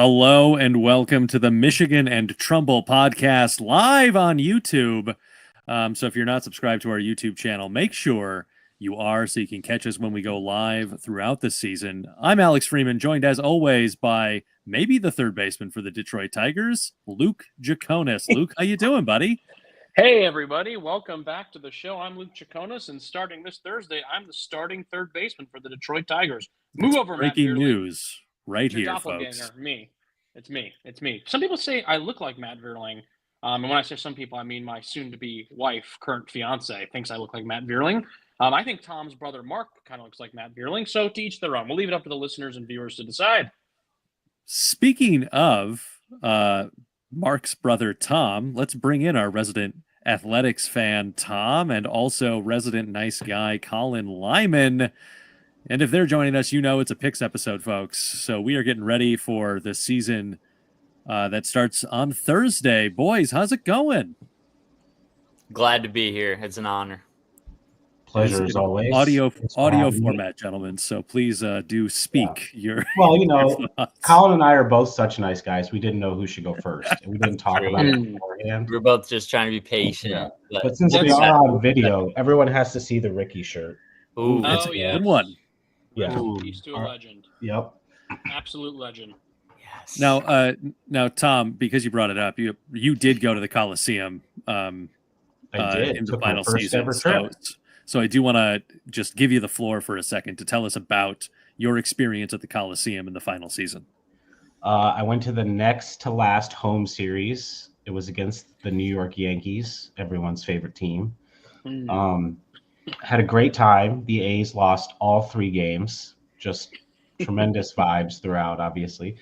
Hello and welcome to the Michigan and Trumbull podcast live on YouTube. So if you're not subscribed to our YouTube channel, make sure you are so you can catch us when we go live throughout the season. I'm Alex Freeman, joined as always by maybe the third baseman for the Detroit Tigers, Luke Jaconis. Luke, how you doing, buddy? Hey, everybody. Welcome back to the show. I'm Luke Jaconis, and starting this Thursday, I'm the starting third baseman for the Detroit Tigers. Move over, breaking Matt news right Your here, doppelganger, folks. me. It's me. Some people say I look like Matt Vierling. And when I say some people, I mean my soon-to-be wife, current fiance, thinks I look like Matt Vierling. I think Tom's brother, Mark, kind of looks like Matt Vierling. So to each their own. We'll leave it up to the listeners and viewers to decide. Speaking of Mark's brother, Tom, let's bring in our resident athletics fan, Tom, and also resident nice guy, Colin Lyman. And if they're joining us, you know it's a picks episode, folks. So we are getting ready for the season that starts on Thursday. Boys, how's it going? Glad to be here. It's an honor. Pleasure as always. Audio format, gentlemen. So please do speak. Yeah. Well, Colin and I are both such nice guys. We didn't know who should go first. And we didn't talk about it beforehand. We're both just trying to be patient. Yeah. But since we are on video, everyone has to see the Ricky shirt. Ooh, that's a good one. Yeah. Peace to a legend. Yep. Absolute legend. Yes. Now, Tom, because you brought it up, you did go to the Coliseum. I did in the final season. So I do want to just give you the floor for a second to tell us about your experience at the Coliseum in the final season. I went to the next to last home series. It was against the New York Yankees, everyone's favorite team. Had a great time. The A's lost all 3 games. Just tremendous vibes throughout, obviously.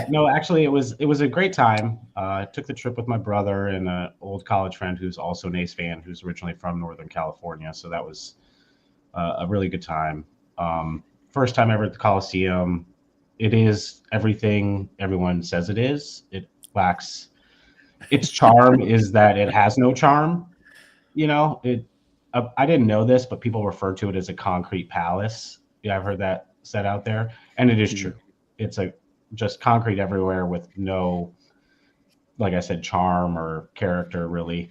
No, actually, it was a great time. I took the trip with my brother and an old college friend who's also an A's fan, who's originally from Northern California. So that was a really good time. First time ever at the Coliseum. It is everything everyone says it is. It lacks its charm is that it has no charm. You know, I didn't know this, but people refer to it as a concrete palace. Yeah, I've heard that said out there, and it is true. It's just concrete everywhere with no, like I said, charm or character really.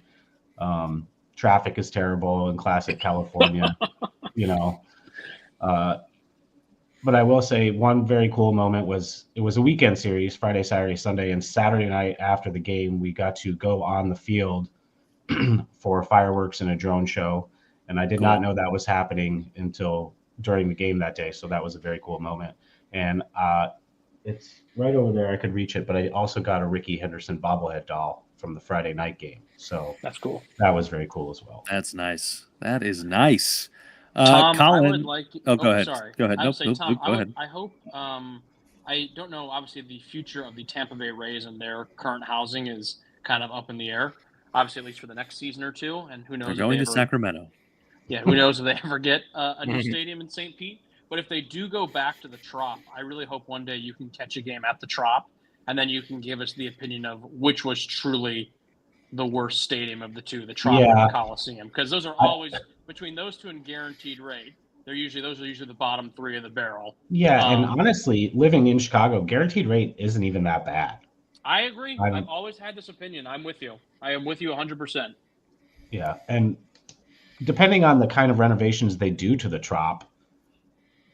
Traffic is terrible in classic California, you know. But I will say one very cool moment was it was a weekend series, Friday, Saturday, Sunday, and Saturday night after the game, we got to go on the field for fireworks and a drone show. And I did not know that was happening until during the game that day. So that was a very cool moment. And it's right over there. I could reach it, but I also got a Ricky Henderson bobblehead doll from the Friday night game. So that's cool. That was very cool as well. That's nice. That is nice. Tom, Colin, I would like. go ahead. Sorry. Go ahead. I would say, Tom, go ahead. I hope. I don't know. Obviously, the future of the Tampa Bay Rays and their current housing is kind of up in the air. Obviously, at least for the next season or two, and who knows? They're going to Sacramento. Yeah, who knows if they ever get a new stadium in St. Pete? But if they do go back to the Trop, I really hope one day you can catch a game at the Trop, and then you can give us the opinion of which was truly the worst stadium of the two, the Trop and the Coliseum, because those are always between those two and Guaranteed Rate. Those are usually the bottom 3 of the barrel. Yeah, and honestly, living in Chicago, Guaranteed Rate isn't even that bad. I agree. I've always had this opinion. I'm with you. I am with you 100%. Yeah, and depending on the kind of renovations they do to the Trop,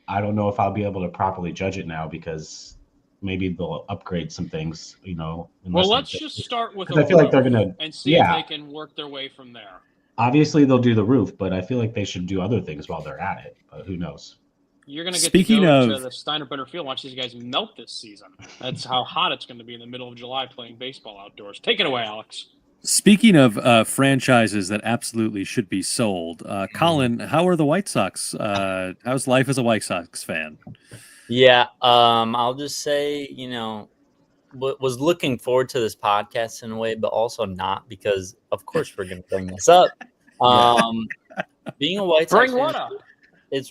I don't know if I'll be able to properly judge it now because maybe they'll upgrade some things, you know. Well, let's just start with I feel like they're going to and see if they can work their way from there. Obviously, they'll do the roof, but I feel like they should do other things while they're at it. But who knows? You're going to get to go to the Steiner Brenner Field, watch these guys melt this season. That's how hot it's going to be in the middle of July playing baseball outdoors. Take it away, Alex. Speaking of franchises that absolutely should be sold, Colin, how are the White Sox? How's life as a White Sox fan? Yeah, I'll just say, you know, was looking forward to this podcast in a way, but also not because, of course, we're going to bring this up. Being a White Sox fan, it's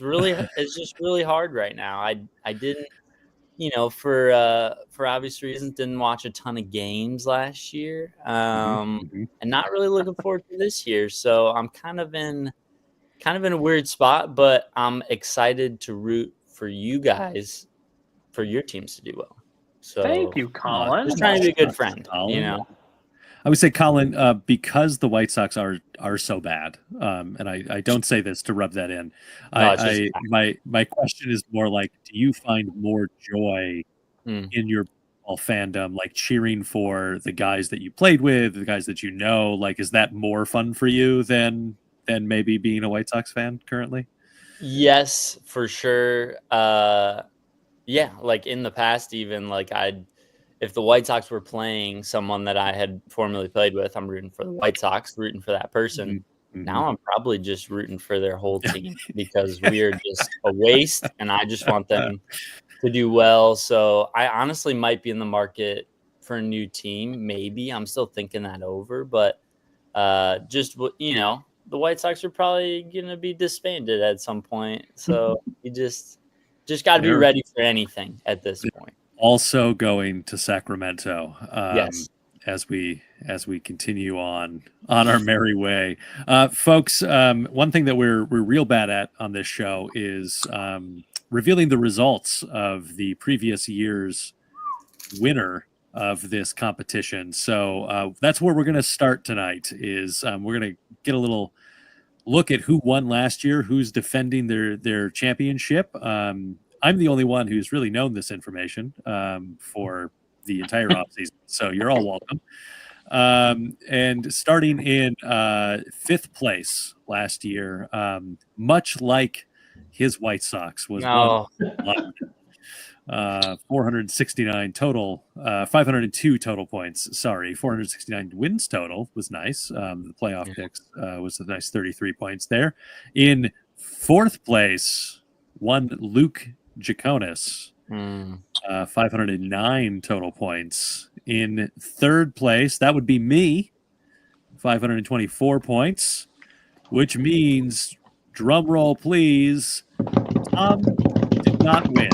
just really hard right now. I didn't, you know, for obvious reasons, didn't watch a ton of games last year, and not really looking forward to this year. So I'm kind of in a weird spot, but I'm excited to root for you guys, for your teams to do well. So Thank you, Colin. just trying to be a good friend, Colin. you know. I would say, Colin, because the White Sox are so bad, and I don't say this to rub that in. No, it's just My question is more like, do you find more joy Mm. in your baseball fandom, like cheering for the guys that you played with, the guys that you know? Like, is that more fun for you than maybe being a White Sox fan currently? Yes, for sure. Yeah, like in the past, even like if the White Sox were playing someone that I had formerly played with, I'm rooting for the White Sox, rooting for that person. Mhm. Now I'm probably just rooting for their whole team because we are just a waste, and I just want them to do well. So I honestly might be in the market for a new team. Maybe I'm still thinking that over, but the White Sox are probably gonna be disbanded at some point. So you just got to be They're- ready for anything at this point. Also going to Sacramento. Yes. As we continue on our merry way, folks. One thing that we're real bad at on this show is revealing the results of the previous year's winner of this competition. So that's where we're going to start tonight. Is we're going to get a little look at who won last year, who's defending their championship. I'm the only one who's really known this information for the entire offseason, so you're all welcome. And starting in fifth place last year, much like his White Sox, was No. 469 total, 502 total points. Sorry, 469 wins total was nice. The playoff picks was a nice 33 points there. In fourth place, one Luke Jaconis, 509 total points. In third place, that would be me, 524 points, which means, drum roll please, Tom did not win.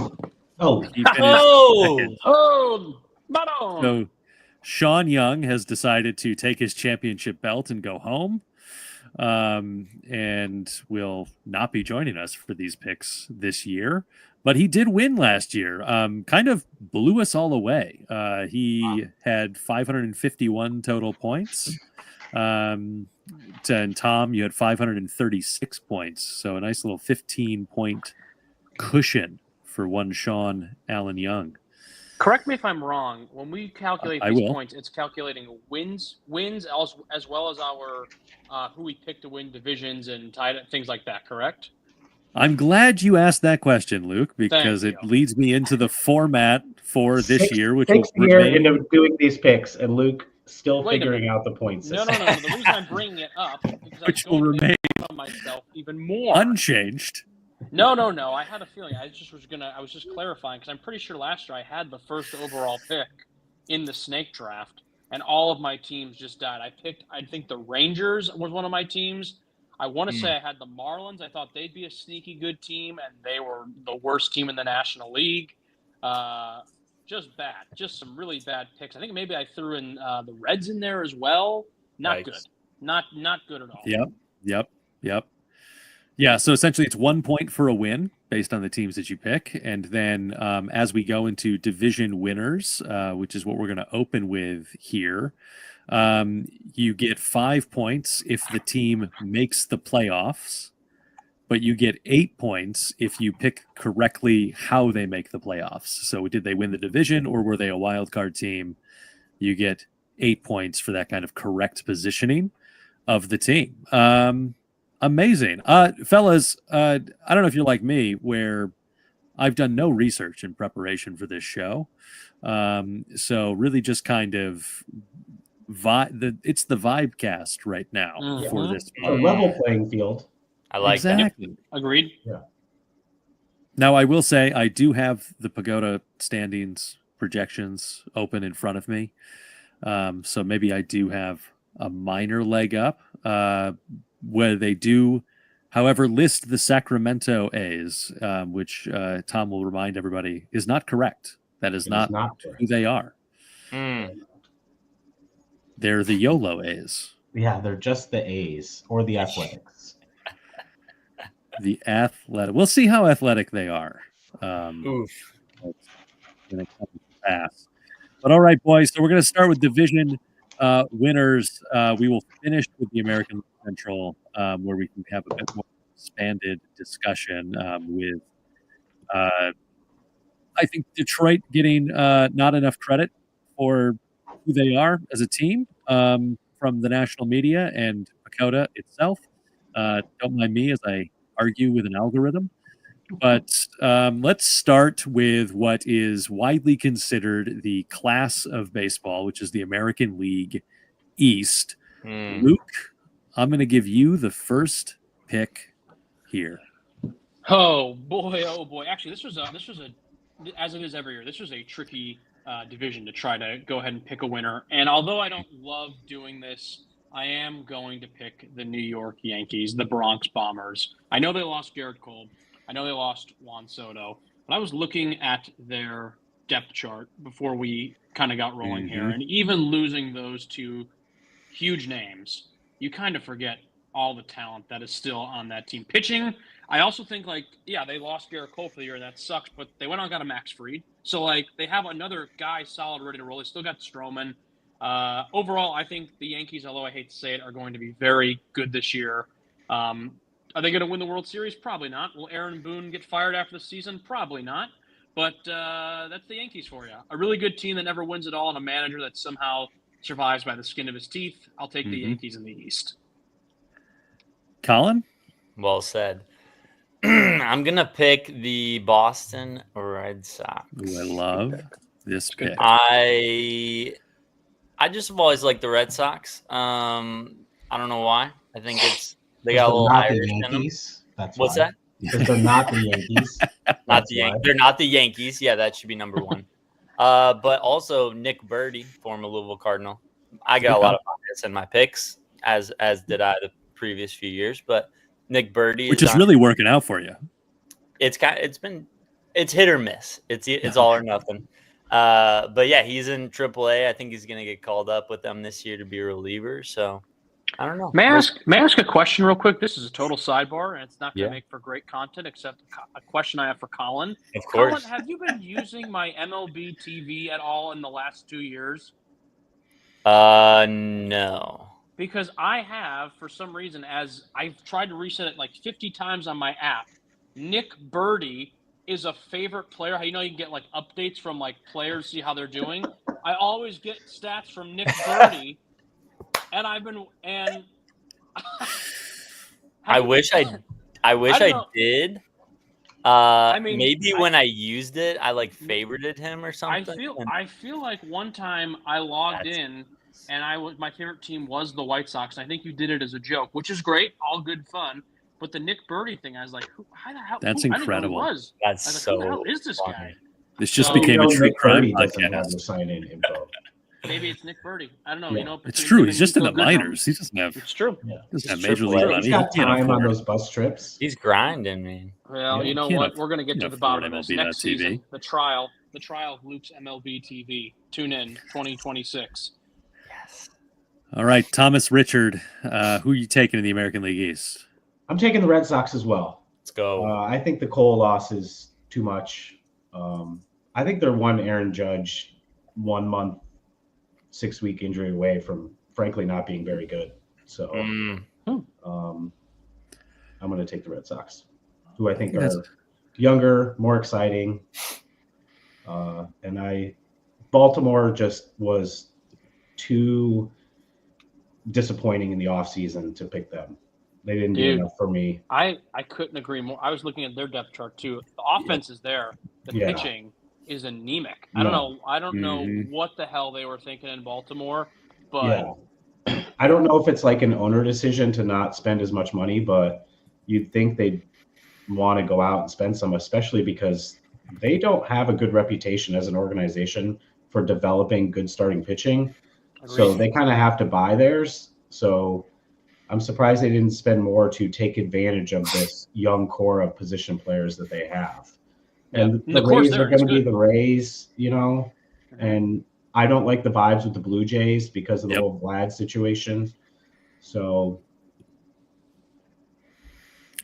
Oh, He finished second. Oh, Madon. So Sean Young has decided to take his championship belt and go home, and will not be joining us for these picks this year. But he did win last year. Kind of blew us all away. He had 551 total points. And Tom, you had 536 points. So a nice little 15-point cushion for one Sean Allen Young. Correct me if I'm wrong. When we calculate I these will. points, it's calculating wins as well as our who we picked to win divisions and things like that. Correct? I'm glad you asked that question, Luke, because Thank it you. leads me into the format for this year, which will sixth year remain. into doing these picks, and Luke still Wait a figuring out the point No. system. The reason I'm bringing it up is because Which I will don't remain think myself even more. unchanged. No. I had a feeling. I was just clarifying because I'm pretty sure last year I had the first overall pick in the snake draft, and all of my teams just died. I think the Rangers was one of my teams. I want to say I had the Marlins. I thought they'd be a sneaky good team, and they were the worst team in the National League. Just bad. Just some really bad picks. I think maybe I threw in the Reds in there as well. Not Yikes. good. Not good at all. Yep. Yeah, so essentially it's 1 point for a win based on the teams that you pick. And then as we go into division winners, which is what we're going to open with here, you get 5 points if the team makes the playoffs, but you get 8 points if you pick correctly how they make the playoffs. So did they win the division or were they a wild card team? You get 8 points for that kind of correct positioning of the team. Amazing. Fellas, I don't know if you're like me, where I've done no research in preparation for this show. So really just kind of it's the vibe cast right now for this It's a level playing field. I like that. exactly. Agreed. Now I will say I do have the Pagoda standings projections open in front of me. So maybe I do have a minor leg up, where they do, however, list the Sacramento A's, which Tom will remind everybody is not correct. That is not correct. who they are. They're the YOLO A's. Yeah, they're just the A's or the Athletics. The athletic. We'll see how athletic they are. Oof. When it comes pass. But all right, boys. So we're going to start with division winners. We will finish with the American Central, where we can have a bit more expanded discussion with, I think, Detroit getting not enough credit for who they are as a team from the national media and Pacoda itself. Don't mind me as I argue with an algorithm. But let's start with what is widely considered the class of baseball, which is the American League East. Luke, I'm going to give you the first pick here. Oh boy! Actually, this was a as it is every year. This was a tricky division to try to go ahead and pick a winner. And although I don't love doing this, I am going to pick the New York Yankees, the Bronx Bombers. I know they lost Garrett Cole. I know they lost Juan Soto, but I was looking at their depth chart before we kind of got rolling here, and even losing those two huge names, you kind of forget all the talent that is still on that team. Pitching, I also think, they lost Garrett Cole for the year, and that sucks, but they went on and got a Max Fried. So, they have another guy solid, ready to roll. They still got Stroman. Overall, I think the Yankees, although I hate to say it, are going to be very good this year. Are they going to win the World Series? Probably not. Will Aaron Boone get fired after the season? Probably not. But that's the Yankees for you. A really good team that never wins it all, and a manager that somehow survives by the skin of his teeth. I'll take the Yankees in the East. Colin? Well said. I'm going to pick the Boston Red Sox. Ooh, I love this pick. I just have always liked the Red Sox. I don't know why. I think they got a little Irish in them. That's What's why. that? Because they're not the Yankees. They're not the Yankees. Yeah, that should be number one. But also Nick Birdy, former Louisville Cardinal. I got a lot of bias in my picks, as did I the previous few years. But Nick Birdy, which is really working out for you. It's hit or miss. It's all or nothing. But yeah, he's in AAA. I think he's going to get called up with them this year to be a reliever. So I don't know. May I ask a question real quick? This is a total sidebar, and it's not going to make for great content, except a question I have for Colin. Of course. Colin, have you been using my MLB TV at all in the last 2 years? No. Because I have, for some reason, as I've tried to reset it 50 times on my app, Nick Birdy is a favorite player. How you can get updates from players, see how they're doing. I always get stats from Nick Birdy. And I wish I did. Maybe when I used it, I favorited him or something. I feel like one time I logged in, and my favorite team was the White Sox. And I think you did it as a joke, which is great, all good fun. But the Nick Birdy thing, I was like, how the hell? That's incredible. I was That's who the hell is this guy? This just became a true crime podcast. Maybe it's Nick Birdy. I don't know. Yeah. It's true. He's just in the minors. He doesn't have. It's true. Yeah. Doesn't have major league money. He's got time on those bus trips. He's grinding, man. Well, you know what? We're going to get to the bottom of this next season. The trial of Luke's MLB TV. Tune in 2026. Yes. All right, Thomas Richard. Who are you taking in the American League East? I'm taking the Red Sox as well. Let's go. I think the Cole loss is too much. I think they're one Aaron Judge 1 month, 6 week injury away from, frankly, not being very good. So I'm going to take the Red Sox, who I think are younger, more exciting. And Baltimore just was too disappointing in the offseason to pick them. They didn't do enough for me. I couldn't agree more. I was looking at their depth chart too. The offense is there. The pitching is anemic. I don't know what the hell they were thinking in Baltimore, but I don't know if it's an owner decision to not spend as much money, but you'd think they'd want to go out and spend some, especially because they don't have a good reputation as an organization for developing good starting pitching. Agreed. So they kind of have to buy theirs. So I'm surprised they didn't spend more to take advantage of this young core of position players that they have. And the Rays are going to be the Rays, and I don't like the vibes with the Blue Jays because of the whole Vlad situation. So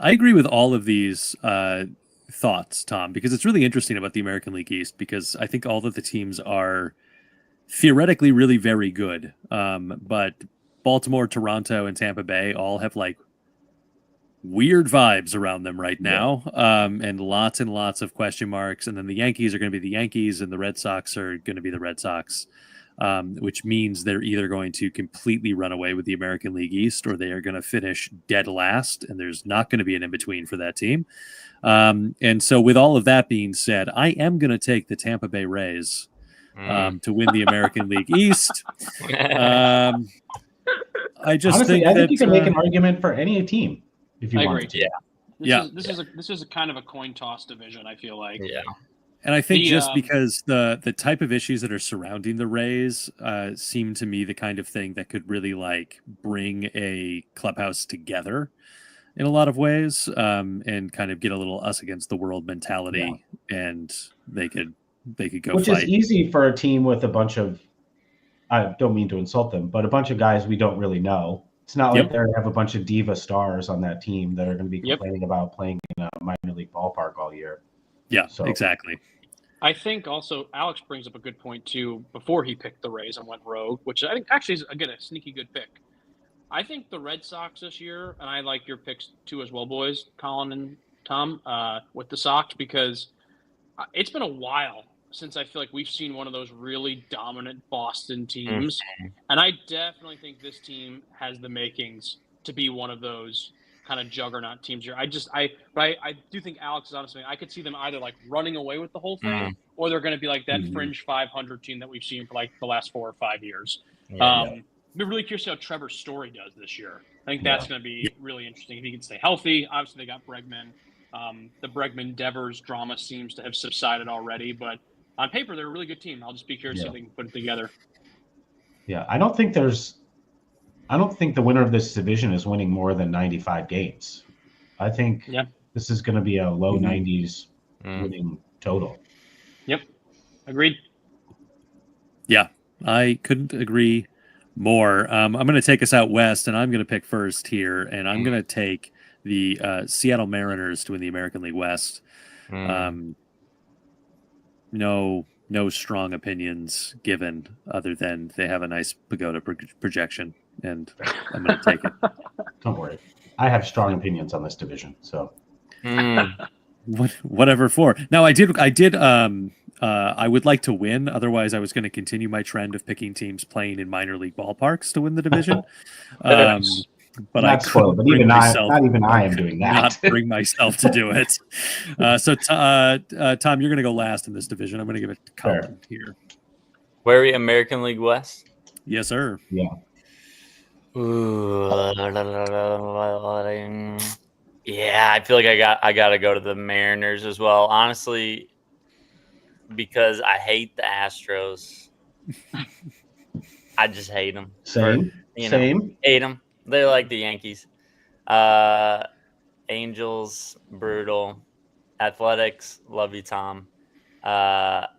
I agree with all of these thoughts, Tom, because it's really interesting about the American League East, because I think all of the teams are theoretically really very good. But Baltimore, Toronto, and Tampa Bay all have like weird vibes around them right now, and lots of question marks. And then the Yankees are going to be the Yankees, and the Red Sox are going to be the Red Sox, which means they're either going to completely run away with the American League East, or they are going to finish dead last, and there's not going to be an in-between for that team. And so with all of that being said, I am going to take the Tampa Bay Rays to win the American League East. I just Honestly, think I that think you can make an argument for any team if you I want agree. to. This is a kind of a coin toss division, I feel like. Yeah. And I think just because the type of issues that are surrounding the Rays seem to me the kind of thing that could really like bring a clubhouse together in a lot of ways, and kind of get a little us against the world mentality, and they could go Which fight. is easy for a team with a bunch of, I don't mean to insult them, but a bunch of guys we don't really know. It's not like they have a bunch of diva stars on that team that are going to be complaining about playing in a minor league ballpark all year. Yeah, So- exactly. I think also Alex brings up a good point too before he picked the Rays and went rogue, which I think actually is, again, a sneaky good pick. I think the Red Sox this year, and I like your picks too as well, boys, Colin and Tom, with the Sox, because it's been a while since I feel like we've seen one of those really dominant Boston teams. And I definitely think this team has the makings to be one of those kind of juggernaut teams here. I do think Alex is honestly, I could see them either like running away with the whole thing, or they're going to be like that fringe 500 team that we've seen for like the last 4 or 5 years. I'm really curious how Trevor Story does this year. I think that's going to be really interesting if he can stay healthy. Obviously, they got Bregman. The Bregman-Devers drama seems to have subsided already, but on paper, they're a really good team. I'll just be curious if they can put it together. Yeah, I don't think the winner of this division is winning more than 95 games. I think this is going to be a low 90s winning total. Yep. Agreed. Yeah, I couldn't agree more. I'm going to take us out west, and I'm going to pick first here, and I'm going to take the Seattle Mariners to win the American League West. No strong opinions given, other than they have a nice pagoda projection, and I'm going to take it. Don't worry, I have strong opinions on this division. So whatever for. Now, I did. I would like to win. Otherwise, I was going to continue my trend of picking teams playing in minor league ballparks to win the division. But not I spoiled, but even not even I am doing that. Not bring myself to do it. So, Tom, you're going to go last in this division. I'm going to give it to Colin here. Where are we? American League West? Yes, sir. Yeah. Ooh. Yeah, I feel like I got to go to the Mariners as well. Honestly, because I hate the Astros. I just hate them. Same. Hate them. They're like the Yankees. Angels, brutal. Athletics, love you, Tom. Not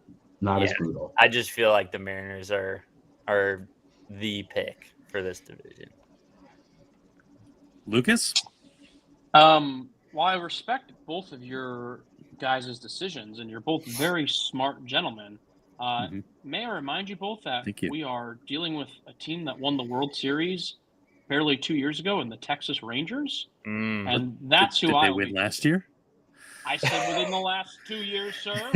as brutal. I just feel like the Mariners are the pick for this division. Lucas? While I respect both of your guys' decisions, and you're both very smart gentlemen, may I remind you both that we are dealing with a team that won the World Series barely 2 years ago in the Texas Rangers, and that's did they win last year? I said within the last 2 years, sir.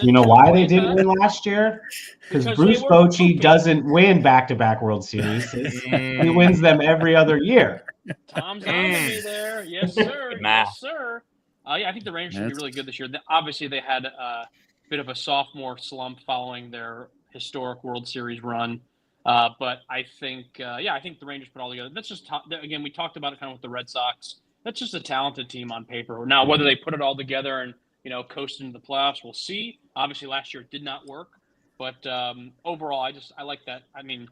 You know why they didn't win last year? Because Bruce Bochy doesn't win back-to-back World Series. He wins them every other year. Tom's on me there. Yes, sir. Yes, sir. I think the Rangers should be really good this year. Obviously, they had a bit of a sophomore slump following their historic World Series run. But I think, I think the Rangers put all together. That's just, again, we talked about it kind of with the Red Sox. That's just a talented team on paper. Now, whether they put it all together and, coast into the playoffs, we'll see. Obviously, last year it did not work. But overall, I like that. I mean,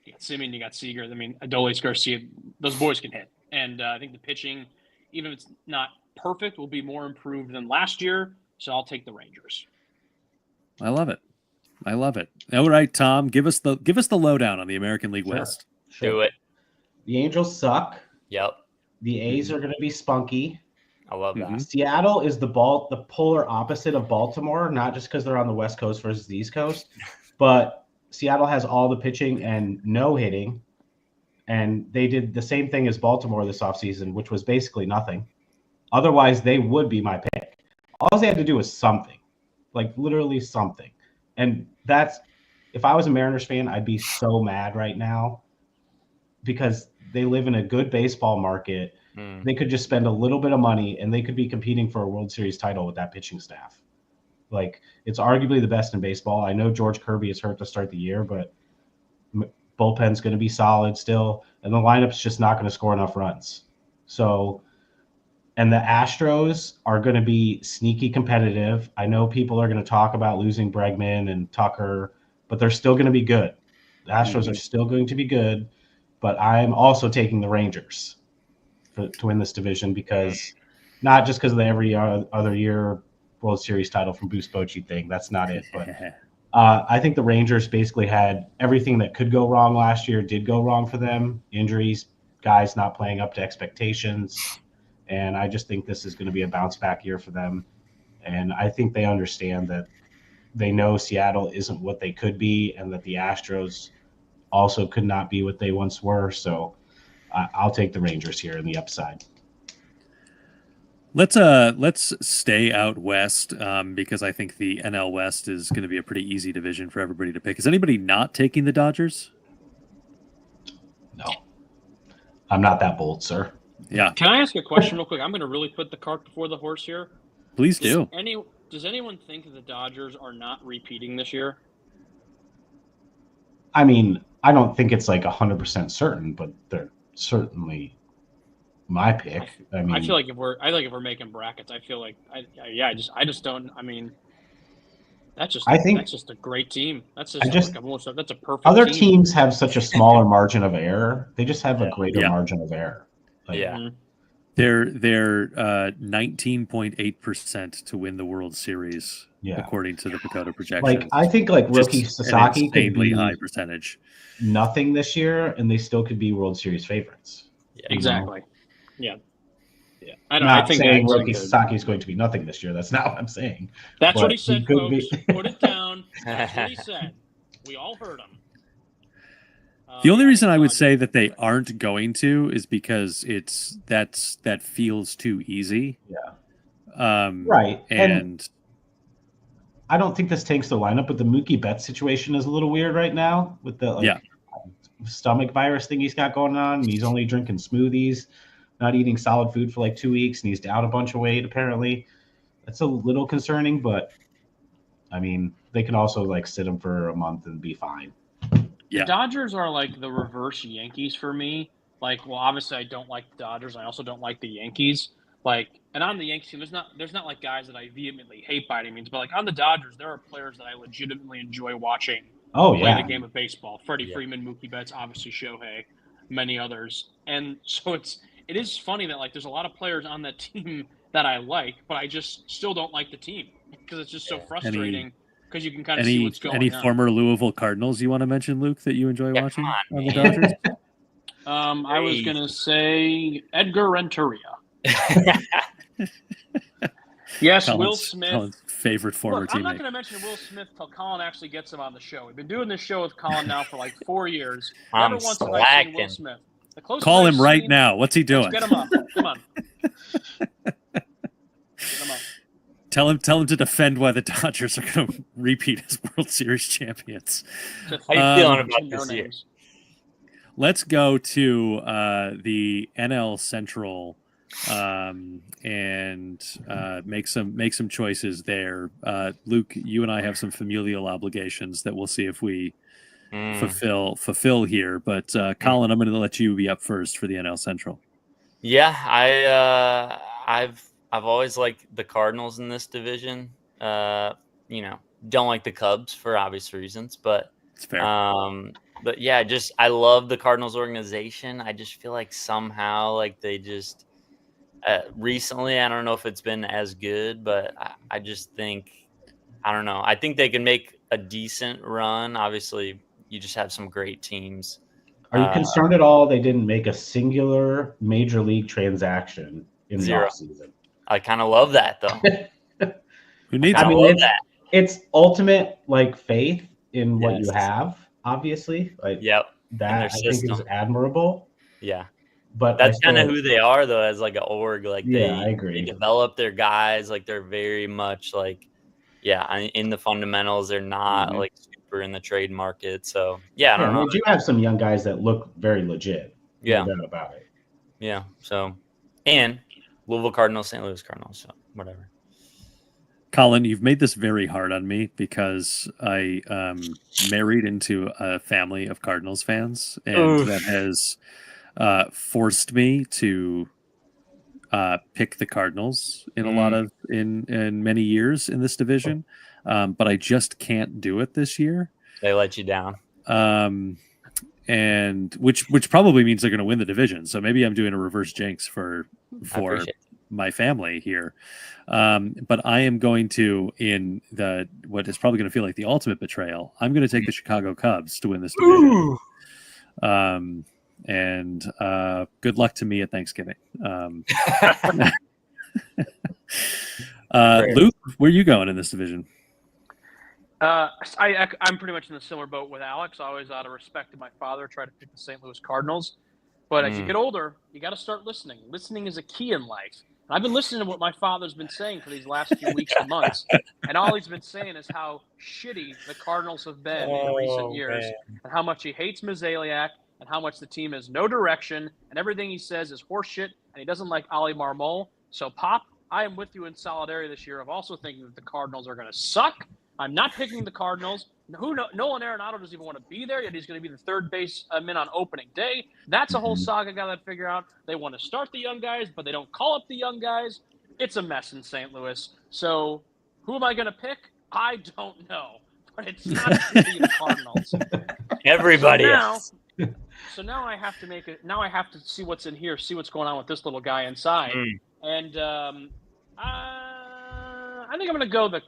you got Simeon, you got Seager. I mean, Adolis, Garcia, those boys can hit. And I think the pitching, even if it's not perfect, will be more improved than last year. So I'll take the Rangers. I love it. All right, Tom, give us the lowdown on the American League West. Do it. The Angels suck. Yep. The A's are going to be spunky. I love that. Mhm. Seattle is the polar opposite of Baltimore, not just because they're on the West Coast versus the East Coast, but Seattle has all the pitching and no hitting. And they did the same thing as Baltimore this offseason, which was basically nothing. Otherwise, they would be my pick. All they had to do was something, like literally something. And that's, if I was a Mariners fan, I'd be so mad right now because they live in a good baseball market. They could just spend a little bit of money and they could be competing for a World Series title with that pitching staff. Like, it's arguably the best in baseball. I know George Kirby is hurt to start the year, but bullpen's going to be solid still, and the lineup's just not going to score enough runs. So, and the Astros are going to be sneaky competitive. I know people are going to talk about losing Bregman and Tucker, but they're still going to be good. The Astros are still going to be good, but I'm also taking the Rangers to win this division because not just because of the every other year World Series title from Bruce Bochy thing. That's not it, but I think the Rangers basically had everything that could go wrong last year did go wrong for them. Injuries, guys not playing up to expectations. And I just think this is going to be a bounce back year for them. And I think they understand that they know Seattle isn't what they could be and that the Astros also could not be what they once were. So I'll take the Rangers here in the upside. Let's stay out west because I think the NL West is going to be a pretty easy division for everybody to pick. Is anybody not taking the Dodgers? No, I'm not that bold, sir. Yeah, Can I ask a question real quick? I'm going to really put the cart before the horse here. please do. Does anyone think that the Dodgers are not repeating this year? I mean, I don't think it's like 100% certain, but they're certainly my pick. I mean, I feel like if we're making brackets, I feel like I just don't. I mean, that's just a great team. That's a perfect. Other team. teams have such a smaller margin of error. They just have a greater margin of error. Like, They're 19.8% to win the World Series, according to the Dakota projections. Like, I think like rookie Sasaki could be high percentage. Nothing this year, and they still could be World Series favorites. Yeah, exactly. Yeah. I think saying rookie Sasaki is going to be nothing this year. That's not what I'm saying. That's what he said, folks. Put it down. That's what he said. We all heard him. The only reason I would say that they aren't going to is because that feels too easy. Yeah. Right. And I don't think this tanks the lineup, but the Mookie Betts situation is a little weird right now with the stomach virus thing he's got going on. And he's only drinking smoothies, not eating solid food for like 2 weeks, and he's down a bunch of weight apparently. That's a little concerning, but I mean, they can also like sit him for a month and be fine. The Dodgers are like the reverse Yankees for me. Like, well, obviously I don't like the Dodgers. I also don't like the Yankees. Like, and on the Yankees team, there's not like guys that I vehemently hate by any means, but like on the Dodgers, there are players that I legitimately enjoy watching play the game of baseball. Freddie Freeman, Mookie Betts, obviously Shohei, many others. And so it is funny that like there's a lot of players on that team that I like, but I just still don't like the team because it's just so frustrating. Because you can kind of see what's going on. Any former Louisville Cardinals you want to mention, Luke, that you enjoy watching on the Dodgers? I was going to say Edgar Renteria. Yes, Will Smith. Colin's favorite former teammate. I'm not going to mention Will Smith until Colin actually gets him on the show. We've been doing this show with Colin now for like 4 years. Never once have I seen Will Smith. Call him right now. What's he doing? Let's get him up. Come on. Get him up. Tell him to defend why the Dodgers are going to repeat as World Series champions. How you feeling about this year? Let's go to the NL Central and make some choices there. Luke, you and I have some familial obligations that we'll see if we fulfill here. But Colin, I'm going to let you be up first for the NL Central. Yeah, I've always liked the Cardinals in this division. Don't like the Cubs for obvious reasons, but it's fair. But yeah, I love the Cardinals organization. I just feel like somehow like they just recently, I don't know if it's been as good, but I just think, I don't know. I think they can make a decent run. Obviously, you just have some great teams. Are you concerned at all they didn't make a singular major league transaction in the offseason? I kind of love that though. Who needs I I it? mean, love that. it's ultimate like faith in what you Yes. have. Obviously, like Yep. that, their I think is system. admirable. Yeah. But That's I kind of still, who they are though, as like an org. Like yeah, I they agree. develop their guys. Like they're very much like, in the fundamentals, they're not Mhm. like super in the trade market. So yeah, I Yeah, don't know. they do have some young guys that look very legit. Yeah. No doubt about it. Yeah. So, and Louisville Cardinals, St. Louis Cardinals. So whatever. Colin, you've made this very hard on me because I married into a family of Cardinals fans, and Oof. that has forced me to pick the Cardinals in a lot of in many years in this division, but I just can't do it this year. They let you down. And which probably means they're going to win the division. So maybe I'm doing a reverse jinx for I appreciate it. my family here. But I am going to, in the what is probably going to feel like the ultimate betrayal, I'm going to take the Chicago Cubs to win this division. And good luck to me at Thanksgiving. Luke, where are you going in this division? I'm pretty much in a similar boat with Alex. I always, out of respect to my father, try to pick the St. Louis Cardinals. But as you get older, you got to start listening. Listening is a key in life. And I've been listening to what my father's been saying for these last few weeks and months, and all he's been saying is how shitty the Cardinals have been in recent years, and how much he hates Mozeliak, and how much the team has no direction, and everything he says is horseshit, and he doesn't like Ali Marmol. So, Pop, I am with you in solidarity this year of also thinking that the Cardinals are going to suck. I'm not picking the Cardinals. Nolan Arenado doesn't even want to be there, yet he's going to be the third baseman on opening day. That's a whole saga got to figure out. They want to start the young guys, but they don't call up the young guys. It's a mess in St. Louis. So who am I going to pick? I don't know, but it's not going to be the Cardinals. Everybody else. So now I have to now I have to see what's in here, see what's going on with this little guy inside. And I think I'm going to go the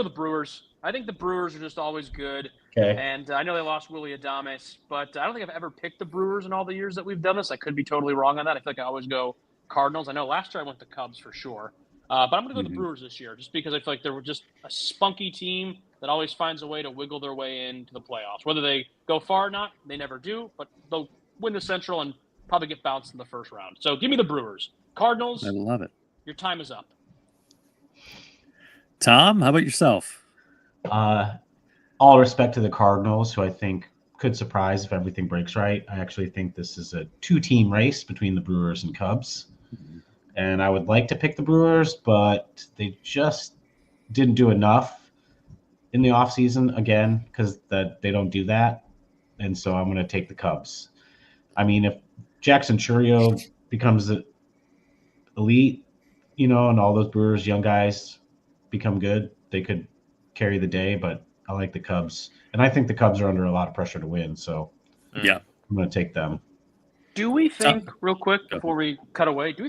Brewers. I think the Brewers are just always good. Okay. And I know they lost Willy Adames, but I don't think I've ever picked the Brewers in all the years that we've done this. I could be totally wrong on that. I feel like I always go Cardinals. I know last year I went to Cubs for sure. But I'm going to go the Brewers this year just because I feel like they were just a spunky team that always finds a way to wiggle their way into the playoffs. Whether they go far or not, they never do, but they'll win the Central and probably get bounced in the first round. So give me the Brewers. Cardinals, I love it. your time is up. Tom, how about yourself? All respect to the Cardinals, who I think could surprise if everything breaks right. I actually think this is a two-team race between the Brewers and Cubs. And I would like to pick the Brewers, but they just didn't do enough in the offseason, again, because they don't do that. And so I'm going to take the Cubs. I mean, if Jackson Chourio becomes elite, and all those Brewers young guys become good, they could carry the day, but I like the Cubs. And I think the Cubs are under a lot of pressure to win, so Yeah. I'm going to take them. Do we think, real quick, before we cut away, when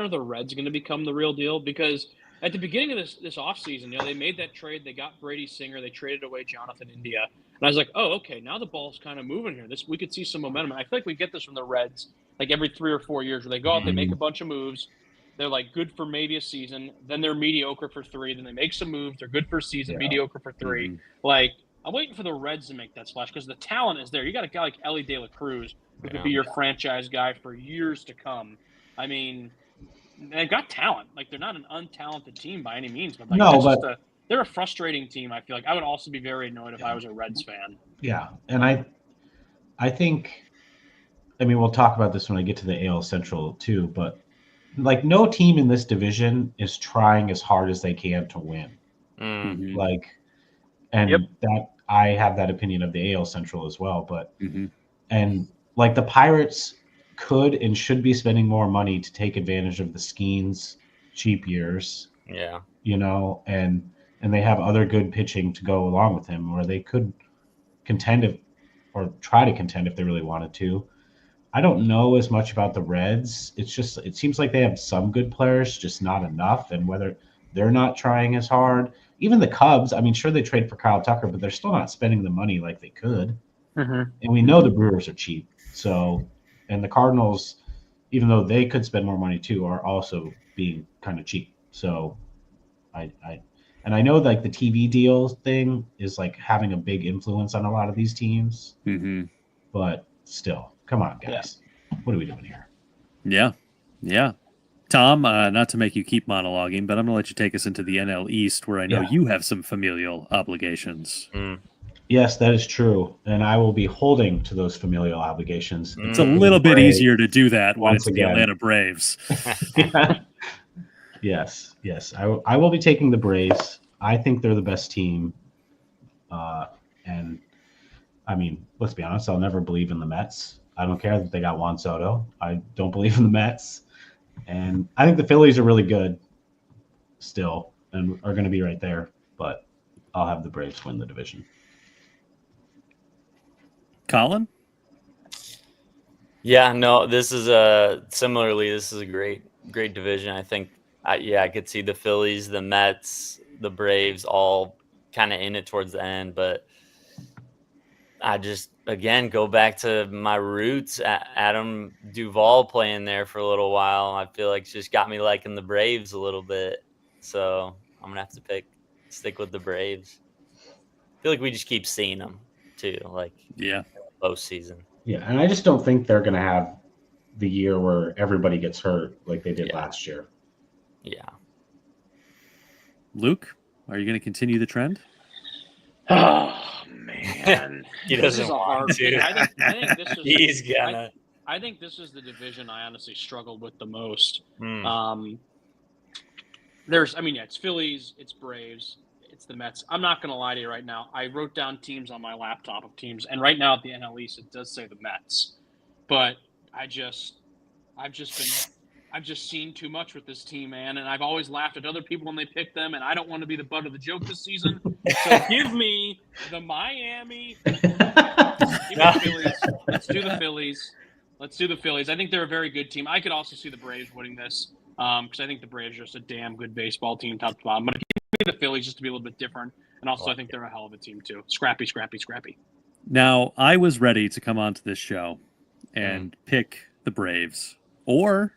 are the Reds going to become the real deal? Because at the beginning of this offseason, they made that trade. They got Brady Singer. They traded away Jonathan India. And I was like, oh, okay, now the ball's kind of moving here. We could see some momentum. And I feel like we get this from the Reds like every 3 or 4 years where they go out, they make a bunch of moves. They're like good for maybe a season. Then they're mediocre for 3. Then they make some moves. They're good for a season, mediocre for 3. Like, I'm waiting for the Reds to make that splash because the talent is there. You got a guy like Ellie De La Cruz who could be your franchise guy for years to come. I mean, they've got talent. Like, they're not an untalented team by any means, but they're a frustrating team. I feel like I would also be very annoyed if I was a Reds fan. Yeah, and I think, we'll talk about this when I get to the AL Central too, but like no team in this division is trying as hard as they can to win. That I have that opinion of the AL Central as well, but and like the Pirates could and should be spending more money to take advantage of the Skeens cheap years. Yeah. And they have other good pitching to go along with him where they could contend or try to contend if they really wanted to. I don't know as much about the Reds. It seems like they have some good players, just not enough. And whether they're not trying as hard, even the Cubs, sure they trade for Kyle Tucker, but they're still not spending the money like they could. And we know the Brewers are cheap. So, and the Cardinals, even though they could spend more money too, are also being kind of cheap. So and I know like the TV deal thing is like having a big influence on a lot of these teams, but still, come on, guys. What are we doing here? Yeah. Tom, not to make you keep monologuing, but I'm going to let you take us into the NL East, where I know you have some familial obligations. Yes, that is true. And I will be holding to those familial obligations. It's a little bit easier to do that when it's the Atlanta Braves. Yes. I will be taking the Braves. I think they're the best team. And I mean, let's be honest, I'll never believe in the Mets. I don't care that they got Juan Soto. I don't believe in the Mets. And I think the Phillies are really good still and are going to be right there. But I'll have the Braves win the division. Colin? Yeah, no, this is similarly, this is a great division. I think, I could see the Phillies, the Mets, the Braves all kind of in it towards the end. But I just, again, go back to my roots. Adam Duvall playing there for a little while. I feel like it's just got me liking the Braves a little bit. So I'm going to have to stick with the Braves. I feel like we just keep seeing them too, like postseason. Yeah, and I just don't think they're going to have the year where everybody gets hurt like they did last year. Yeah. Luke, are you going to continue the trend? Oh man, he doesn't want to. I think this is. He's gonna. I think this is the division I honestly struggled with the most. It's Phillies, it's Braves, it's the Mets. I'm not gonna lie to you right now. I wrote down teams on my laptop of teams, and right now at the NL East it does say the Mets, but I've just seen too much with this team, man, and I've always laughed at other people when they pick them, and I don't want to be the butt of the joke this season. So give me the Miami. Give me the Phillies. Let's do the Phillies. I think they're a very good team. I could also see the Braves winning this because I think the Braves are just a damn good baseball team, top to bottom. But give me the Phillies just to be a little bit different, and also I think they're a hell of a team too. Scrappy. Now, I was ready to come onto this show and pick the Braves or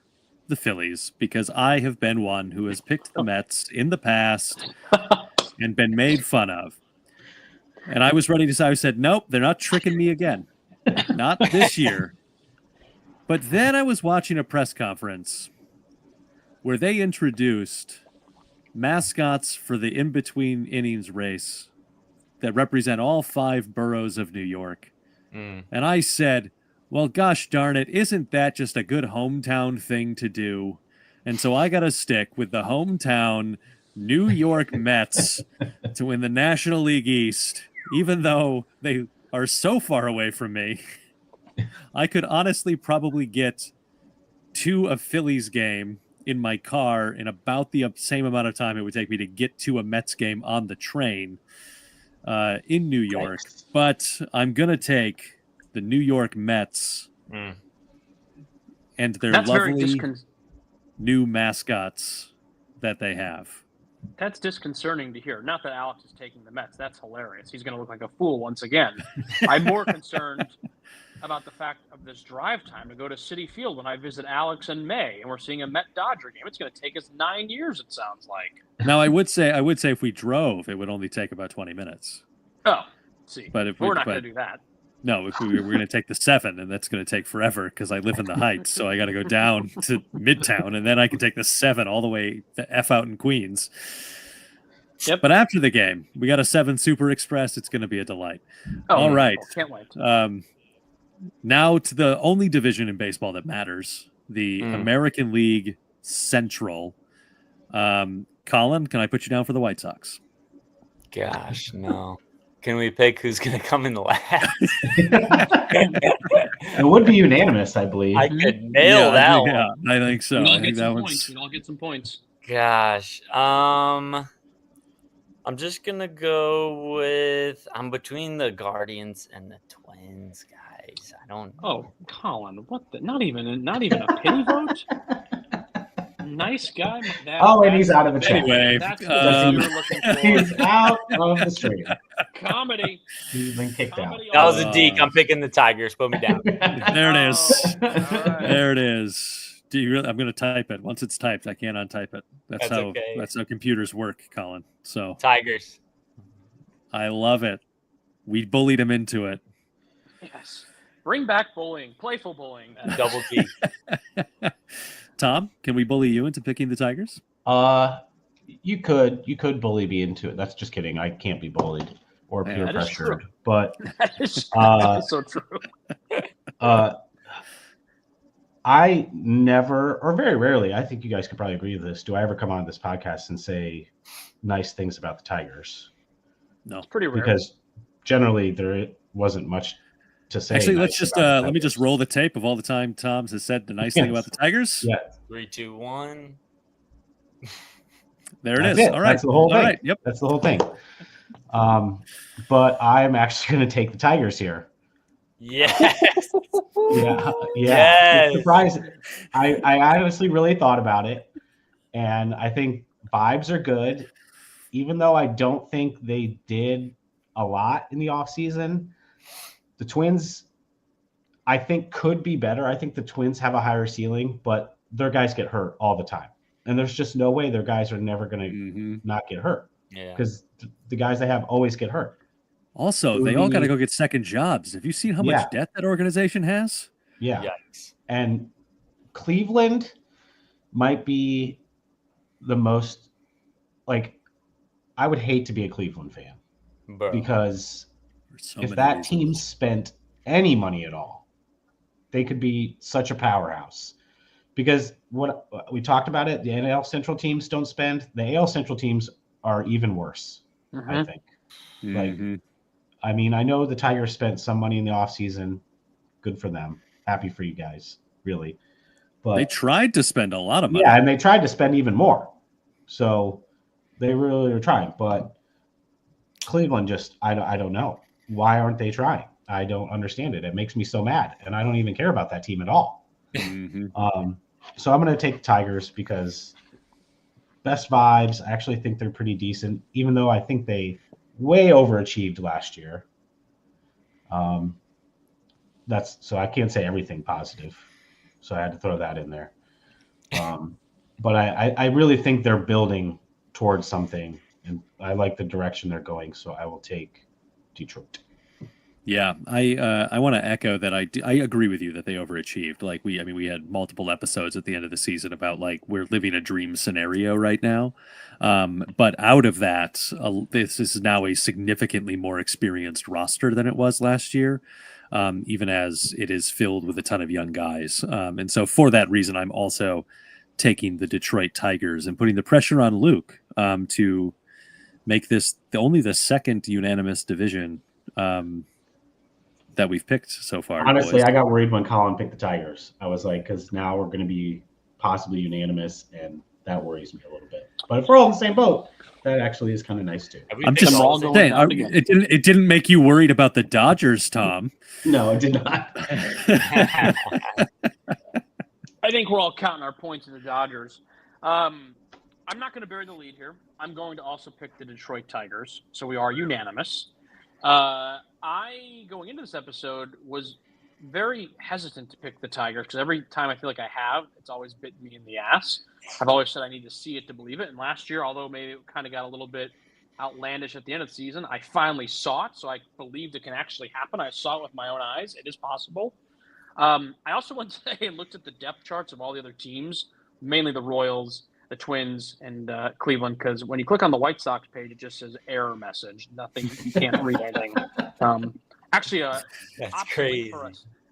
the Phillies because I have been one who has picked the Mets in the past and been made fun of. And I was ready to say, I said, nope, they're not tricking me again. Not this year. But then I was watching a press conference where they introduced mascots for the in-between innings race that represent all 5 boroughs of New York. And I said, well, gosh darn it, isn't that just a good hometown thing to do? And so I got to stick with the hometown New York Mets to win the National League East, even though they are so far away from me. I could honestly probably get to a Phillies game in my car in about the same amount of time it would take me to get to a Mets game on the train in New York. But I'm going to take the New York Mets and their lovely new mascots that they have. That's disconcerting to hear. Not that Alex is taking the Mets. That's hilarious. He's going to look like a fool once again. I'm more concerned about the fact of this drive time to go to Citi Field when I visit Alex in May and we're seeing a Met-Dodger game. It's going to take us 9 years, it sounds like. Now, I would say if we drove, it would only take about 20 minutes. Oh, see. But we're not going to do that. No, if we're going to take the 7, and that's going to take forever because I live in the Heights, so I got to go down to Midtown, and then I can take the 7 all the way the F out in Queens. Yep. But after the game, we got a 7 Super Express. It's going to be a delight. All right. Can't wait. Now to the only division in baseball that matters, the American League Central. Colin, can I put you down for the White Sox? Gosh, no. Can we pick who's going to come in the last? It would be unanimous, I believe. I could nail that one. Yeah, I think so. We all get some points. Gosh. I'm just going to go with I'm between the Guardians and the Twins, guys. I don't know. Oh, Colin, what the not even a pity vote? Nice guy. And he's out of the chat. Anyway, that's what you're looking for. He's out of the stream. Comedy. He's been kicked out. That was a deke. I'm picking the Tigers. Put me down. There it is. All right. There it is. Do you really? I'm going to type it. Once it's typed, I can't untype it. That's okay. That's how computers work, Colin. So Tigers. I love it. We bullied him into it. Yes. Bring back bullying, playful bullying. Double G. Tom, can we bully you into picking the Tigers? You could bully me into it. That's just kidding. I can't be bullied or Yeah, peer that is pressured. true. But That is so true. I never, or very rarely, I think you guys could probably agree with this. Do I ever come on this podcast and say nice things about the Tigers? No. It's pretty rare. Because generally there wasn't much to say. Actually, nice let's just about the let me just Tigers. roll the tape of all the time Tom has said the nice thing Yes. about the Tigers. Yeah, 3, 2, 1. There it That's is. it. All right. That's the whole All thing. right. Yep. that's the whole thing. But I'm actually going to take the Tigers here. Yes. Yeah. Yes. It's surprising. I honestly really thought about it, and I think vibes are good, even though I don't think they did a lot in the offseason. The Twins, I think, could be better. I think the Twins have a higher ceiling, but their guys get hurt all the time, and there's just no way their guys are never going to Mm-hmm. not get hurt Yeah. because the guys they have always get hurt. Also, they all got to go get second jobs. Have you seen how Yeah. much debt that organization has? Yeah. Yikes. And Cleveland might be the most, like, I would hate to be a Cleveland fan Bro. because For so if many that reasons. team spent any money at all, they could be such a powerhouse. Because what we talked about it, the NL Central teams don't spend. The AL Central teams are even worse, I Mhm. think. Like, Mhm. I mean, I know the Tigers spent some money in the offseason. Good for them. Happy for you guys, really. But They tried to spend a lot of money. yeah, and they tried to spend even more. So they really are trying. But Cleveland just, I don't know. Why aren't they trying? I don't understand it. It makes me so mad. And I don't even care about that team at all. Mhm. So I'm going to take the Tigers because best vibes. I actually think they're pretty decent, even though I think they way overachieved last year. That's so I can't say everything positive. So I had to throw that in there. But I really think they're building towards something, and I like the direction they're going. So I will take Detroit. Yeah, I want to echo that. I agree with you that they overachieved. Like we had multiple episodes at the end of the season about like we're living a dream scenario right now. But out of that, this is now a significantly more experienced roster than it was last year. Even as it is filled with a ton of young guys. And so for that reason, I'm also taking the Detroit Tigers and putting the pressure on Luke to make this only the second unanimous division that we've picked so far. Honestly, boys. I got worried when Colin picked the Tigers. I was like, because now we're going to be possibly unanimous, and that worries me a little bit. But if we're all in the same boat, that actually is kind of nice too. I'm just all going saying, down again. it didn't make you worried about the Dodgers, Tom. No, it did not. I think we're all counting our points in the Dodgers. I'm not going to bury the lead here. I'm going to also pick the Detroit Tigers, so we are unanimous. I, going into this episode, was very hesitant to pick the Tigers because every time I feel like I have, it's always bitten me in the ass. I've always said I need to see it to believe it. And last year, although maybe it kind of got a little bit outlandish at the end of the season, I finally saw it, so I believed it can actually happen. I saw it with my own eyes. It is possible. I also went today and looked at the depth charts of all the other teams, mainly the Royals, the Twins, and Cleveland, because when you click on the White Sox page, it just says error message. Nothing, you can't read anything. Actually, That's option crazy.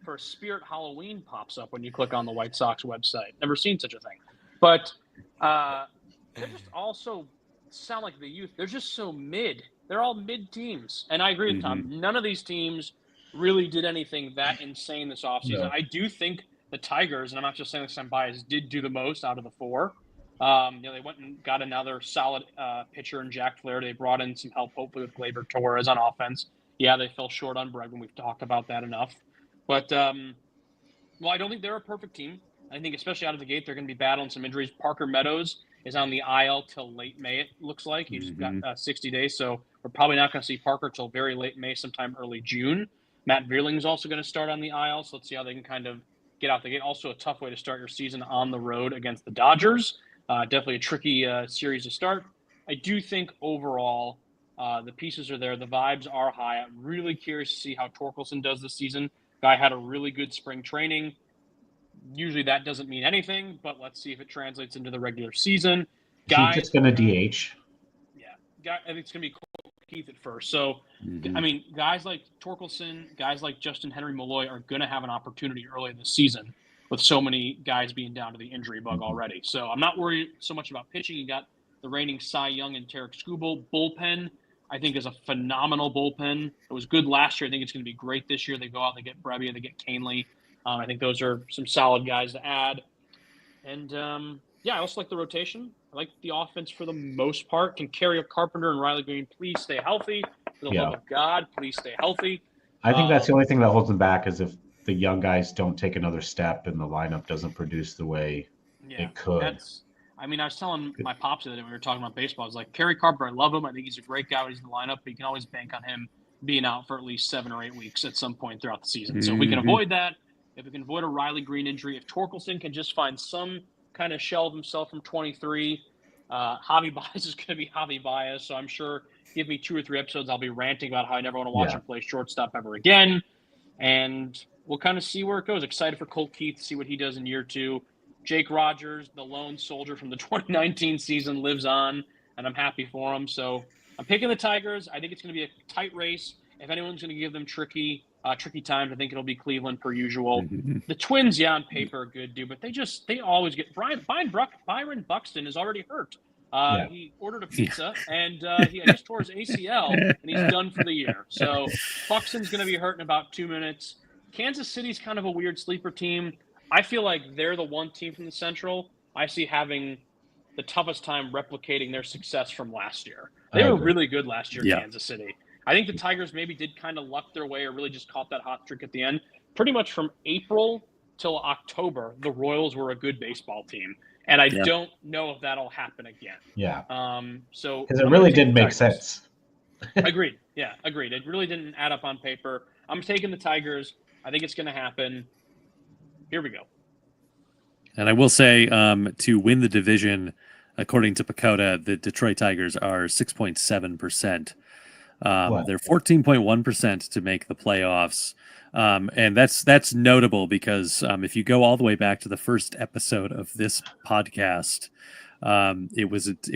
for Spirit Halloween pops up when you click on the White Sox website. Never seen such a thing. But they're just also sound like the youth. They're just so mid. They're all mid teams. And I agree with Tom. None of these teams really did anything that insane this offseason. No. I do think the Tigers, and I'm not just saying this I'm biased, did do the most out of the four. They went and got another solid pitcher in Jack Flaherty. They brought in some help, hopefully, with Gleyber Torres on offense. Yeah, they fell short on Bregman. We've talked about that enough. But, I don't think they're a perfect team. I think especially out of the gate, they're going to be battling some injuries. Parker Meadows is on the IL till late May, it looks like. He's got 60 days, so we're probably not going to see Parker till very late May, sometime early June. Matt Vierling's also going to start on the IL, so let's see how they can kind of get out the gate. Also, a tough way to start your season on the road against the Dodgers. Definitely a tricky series to start. I do think overall the pieces are there. The vibes are high. I'm really curious to see how Torkelson does this season. Guy had a really good spring training. Usually that doesn't mean anything, but let's see if it translates into the regular season. He's just going to DH. Yeah, I think it's going to be Cole Keith at first. So, I mean, guys like Torkelson, guys like Justin Henry Malloy are going to have an opportunity early in the season with so many guys being down to the injury bug already. So I'm not worried so much about pitching. You got the reigning Cy Young and Tarek Skubal. Bullpen, I think, is a phenomenal bullpen. It was good last year. I think it's going to be great this year. They go out, they get Brebbia, they get Canely. I think those are some solid guys to add. And, I also like the rotation. I like the offense for the most part. Can Carrier Carpenter and Riley Green please stay healthy? For the love of God, please stay healthy. I think that's the only thing that holds them back is if the young guys don't take another step and the lineup doesn't produce the way it could. I was telling my pops the other day when we were talking about baseball, I was like, Kerry Carpenter, I love him. I think he's a great guy when he's in the lineup, but you can always bank on him being out for at least 7 or 8 weeks at some point throughout the season. So if we can avoid that, if we can avoid a Riley Green injury, if Torkelson can just find some kind of shell of himself from 23, Javi Baez is going to be Javi Baez. So I'm sure give me 2 or 3 episodes, I'll be ranting about how I never want to watch him play shortstop ever again. And we'll kind of see where it goes. Excited for Colt Keith to see what he does in year 2. Jake Rogers, the lone soldier from the 2019 season, lives on, and I'm happy for him. So I'm picking the Tigers. I think it's going to be a tight race. If anyone's going to give them tricky times, I think it'll be Cleveland per usual. The Twins, on paper are good, dude, but they always get Byron Buxton is already hurt. He ordered a pizza and he just tore his ACL and he's done for the year. So Buxton's going to be hurt in about 2 minutes. Kansas City's kind of a weird sleeper team. I feel like they're the one team from the Central I see having the toughest time replicating their success from last year. They were really good last year, Kansas City. I think the Tigers maybe did kind of luck their way or really just caught that hot streak at the end. Pretty much from April till October, the Royals were a good baseball team. And I don't know if that'll happen again. Yeah. So because it really didn't make sense. Agreed. Yeah, agreed. It really didn't add up on paper. I'm taking the Tigers. I think it's going to happen. Here we go. And I will say, to win the division, according to Pacoda, the Detroit Tigers are 6.7%. They're 14.1% to make the playoffs. And that's notable because if you go all the way back to the first episode of this podcast, it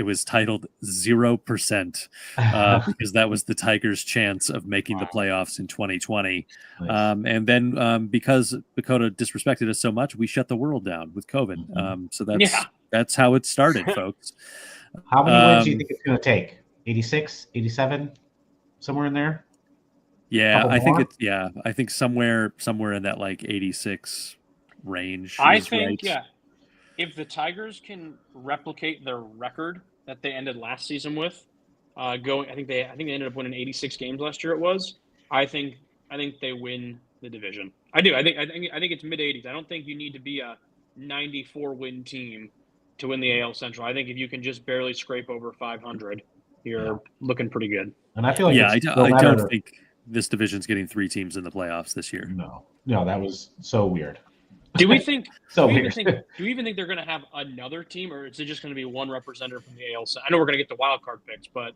was titled 0% because that was the Tigers' chance of making the playoffs in 2020. Nice. And then because Dakota disrespected us so much, we shut the world down with COVID. So that's how it started, folks. How many wins do you think it's going to take? 86, 87, somewhere in there? Yeah, I think somewhere in that like 86 range. I think, if the Tigers can replicate their record that they ended last season with, I think they ended up winning 86 games last year. It was. I think they win the division. I do. I think it's mid 80s. I don't think you need to be a 94 win team to win the AL Central. I think if you can just barely scrape over 500, you're looking pretty good. And I feel like I don't think this division's getting 3 teams in the playoffs this year. No, that was so weird. Do we think? Do you even think they're going to have another team, or is it just going to be one representative from the AL? I know we're going to get the wild card picks, but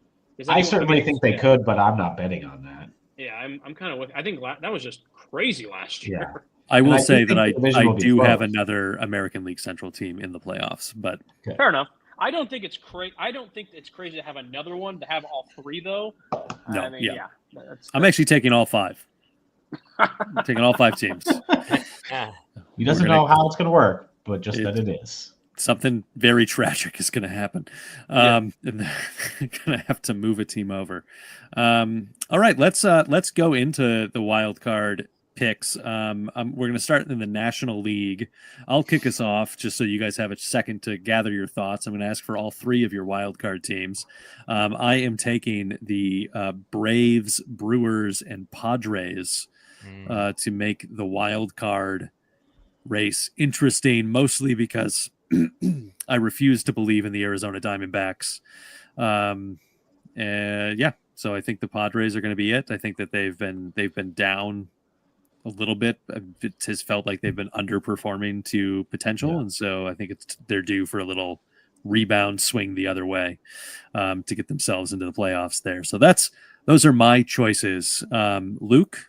I certainly think they could, but I'm not betting on that. Yeah, I'm kind of with. I think that was just crazy last year. Yeah. I will say that I do have another American League Central team in the playoffs, but fair enough. I don't think it's crazy. I don't think it's crazy to have another one. To have all 3 though. No, I'm actually taking all 5. I'm taking all 5 teams. He doesn't know how it's going to work, but just that it is. Something very tragic is going to happen. And they're going to have to move a team over. All right, let's go into the wild card picks. We're going to start in the National League. I'll kick us off just so you guys have a second to gather your thoughts. I'm going to ask for all 3 of your wild card teams. I am taking the Braves, Brewers, and Padres to make the wild card race interesting, mostly because I refuse to believe in the Arizona Diamondbacks. So I think the Padres are going to be it. I think that they've been down a little bit. It has felt like they've been underperforming to potential, Yeah. and so I think they're due for a little rebound swing the other way to get themselves into the playoffs there. So those are my choices. Luke?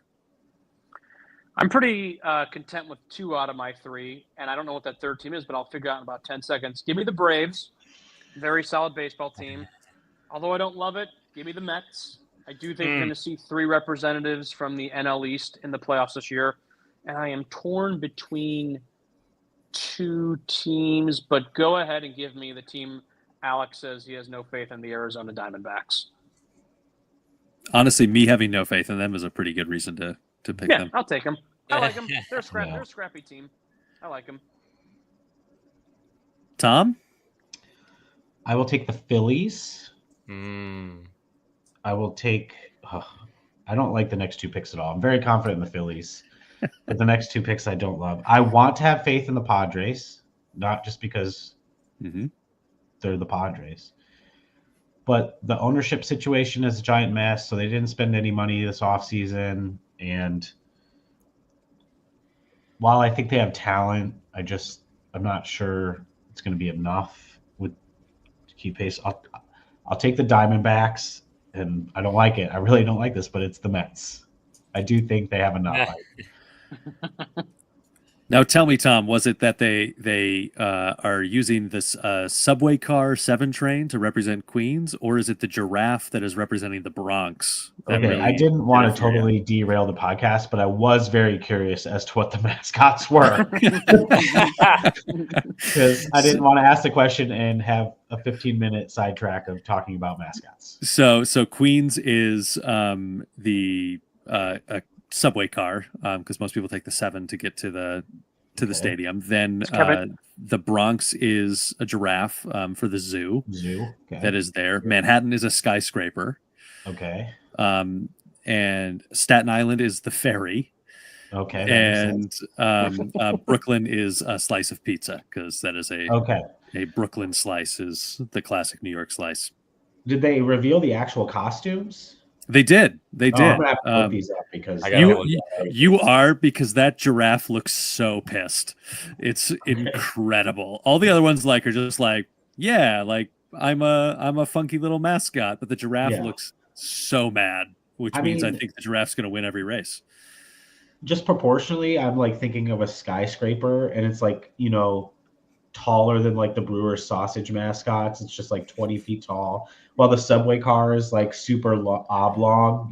I'm pretty content with 2 out of my 3, and I don't know what that third team is, but I'll figure out in about 10 seconds. Give me the Braves, very solid baseball team. Although I don't love it, give me the Mets. I do think we're going to see 3 representatives from the NL East in the playoffs this year, and I am torn between 2 teams, but go ahead and give me the team Alex says he has no faith in, the Arizona Diamondbacks. Honestly, me having no faith in them is a pretty good reason to pick Yeah, them. I'll take them. I like them. They're Yeah. a scrappy team. I like them. Tom? I will take the Phillies. Mm. I will take. I don't like the next 2 picks at all. I'm very confident in the Phillies, but the next 2 picks I don't love. I want to have faith in the Padres, not just because Mm-hmm. they're the Padres, but the ownership situation is a giant mess. So they didn't spend any money this offseason. And while I think they have talent, I'm not sure it's going to be enough to keep pace. I'll take the Diamondbacks, and I don't like it. I really don't like this, but it's the Mets. I do think they have enough. Now tell me, Tom, was it that they are using this subway car 7 train to represent Queens, or is it the giraffe that is representing the Bronx? Okay, I didn't want to totally derail the podcast, but I was very curious as to what the mascots were. Because I didn't want to ask the question and have a 15-minute sidetrack of talking about mascots. So Queens is the a subway car because most people take the 7 to get to the stadium. Then the Bronx is a giraffe for the zoo. Okay. That is there. Manhattan is a skyscraper. Okay. And Staten Island is the ferry. Okay. That makes And Brooklyn is a slice of pizza because that is okay. A Brooklyn slice is the classic New York slice. Did they reveal the actual costumes? They did. They did. I'm gonna have to look these up because you are, because that giraffe looks so pissed. It's incredible. All the other ones are just like, yeah, like I'm a funky little mascot, but the giraffe looks so mad, which means I think the giraffe's going to win every race. Just proportionally, I'm like thinking of a skyscraper, and it's like, taller than like the Brewers sausage mascots. It's just like 20 feet tall, while the subway car is like super oblong,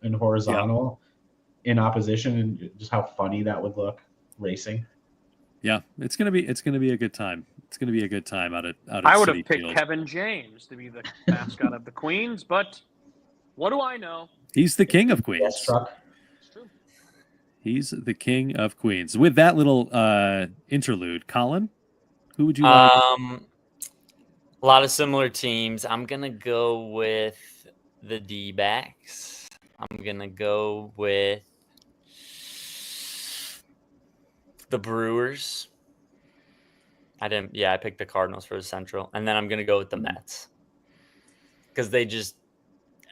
and horizontal in opposition, and just how funny that would look racing. Yeah, it's gonna be a good time. It's gonna be a good time out at I would Citi have picked Field. Kevin James to be the mascot of the Queens, but what do I know? He's the king of Queens. It's true. He's the king of Queens. With that little interlude, Colin, who would you like? A lot of similar teams. I'm gonna go with the D-backs. I'm gonna go with the Brewers. I picked the Cardinals for the Central, and then I'm gonna go with the Mets because they just.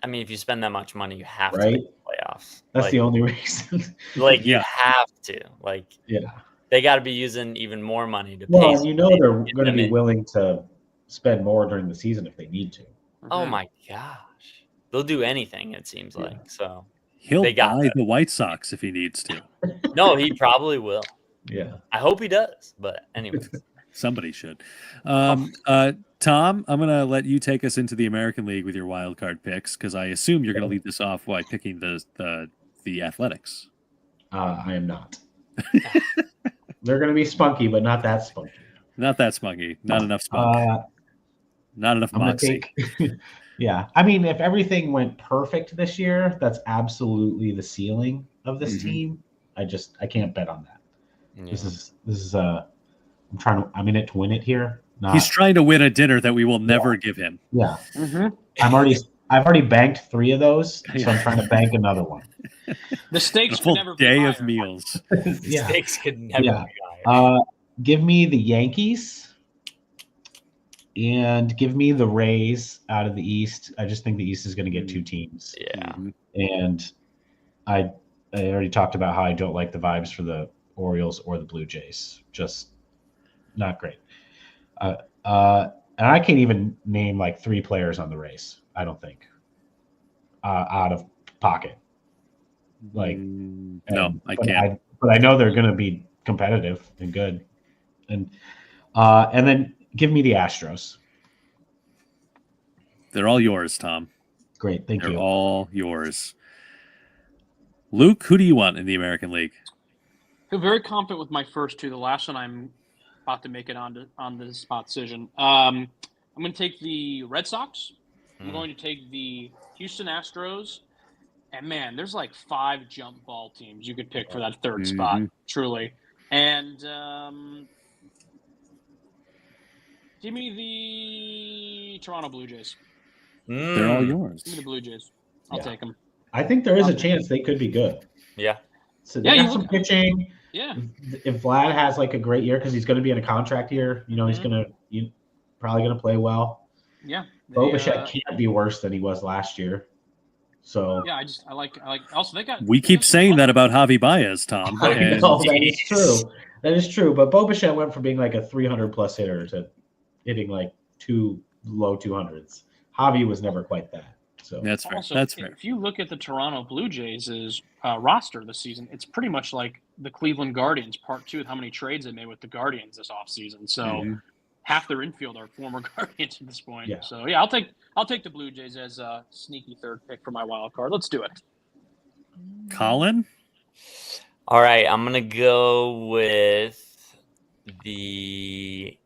I mean, if you spend that much money, you have to make the playoffs. That's the only reason. You have to. They got to be using even more money to pay. Well, they're going to be willing to spend more during the season if they need to. Oh my gosh, they'll do anything. It seems like so. He'll buy the White Sox if he needs to. No, he probably will. Yeah, I hope he does. But anyways, somebody should. Tom, I'm going to let you take us into the American League with your wild card picks because I assume you're going to lead this off by picking the Athletics. I am not. They're going to be spunky, but not that spunky. Not that spunky. Not enough spunk. Not enough moxie. Yeah. I mean, if everything went perfect this year, that's absolutely the ceiling of this team. I can't bet on that. Yeah. This is I'm in it to win it here. He's trying to win a dinner that we will never give him. Yeah. I've already banked 3 of those, so I'm trying to bank another one. The stakes could never be day higher. of meals. Stakes could never be higher. Give me the Yankees and give me the Rays out of the East. I just think the East is going to get 2 teams. Yeah. And I I already talked about how I don't like the vibes for the Orioles or the Blue Jays. Just not great. And I can't even name like 3 players on the Rays. I don't think out of pocket. Like no, I but can't. But I know they're going to be competitive and good. And then give me the Astros. They're all yours, Tom. Great, thank They're you. all yours. Luke, who do you want in the American League? I feel very confident with my first 2. The last one I'm about to make it on the spot decision. I'm going to take the Red Sox. I'm going to take the Houston Astros. And, man, there's like 5 jump ball teams you could pick for that third spot, truly. And give me the Toronto Blue Jays. They're all yours. Give me the Blue Jays. I'll take them. I think there is a chance they could be good. Yeah. So they have some pitching. Yeah. If Vlad has like a great year because he's going to be in a contract year, he's probably going to play well. Yeah. Bo Bichette can't be worse than he was last year. So yeah, I like. Also, we keep saying that about Javi Baez, Tom. I know, that is true. That is true. But Bo Bichette went from being like a 300+ hitter to hitting like 2 low 200s. Javi was never quite that. So that's fair. Also, that's fair. If you look at the Toronto Blue Jays' roster this season, it's pretty much like the Cleveland Guardians Part 2 with how many trades they made with the Guardians this offseason. So half their infield are former Guardians at this point. Yeah. So yeah, I'll take the Blue Jays as a sneaky third pick for my wild card. Let's do it. Colin? All right, I'm gonna go with the.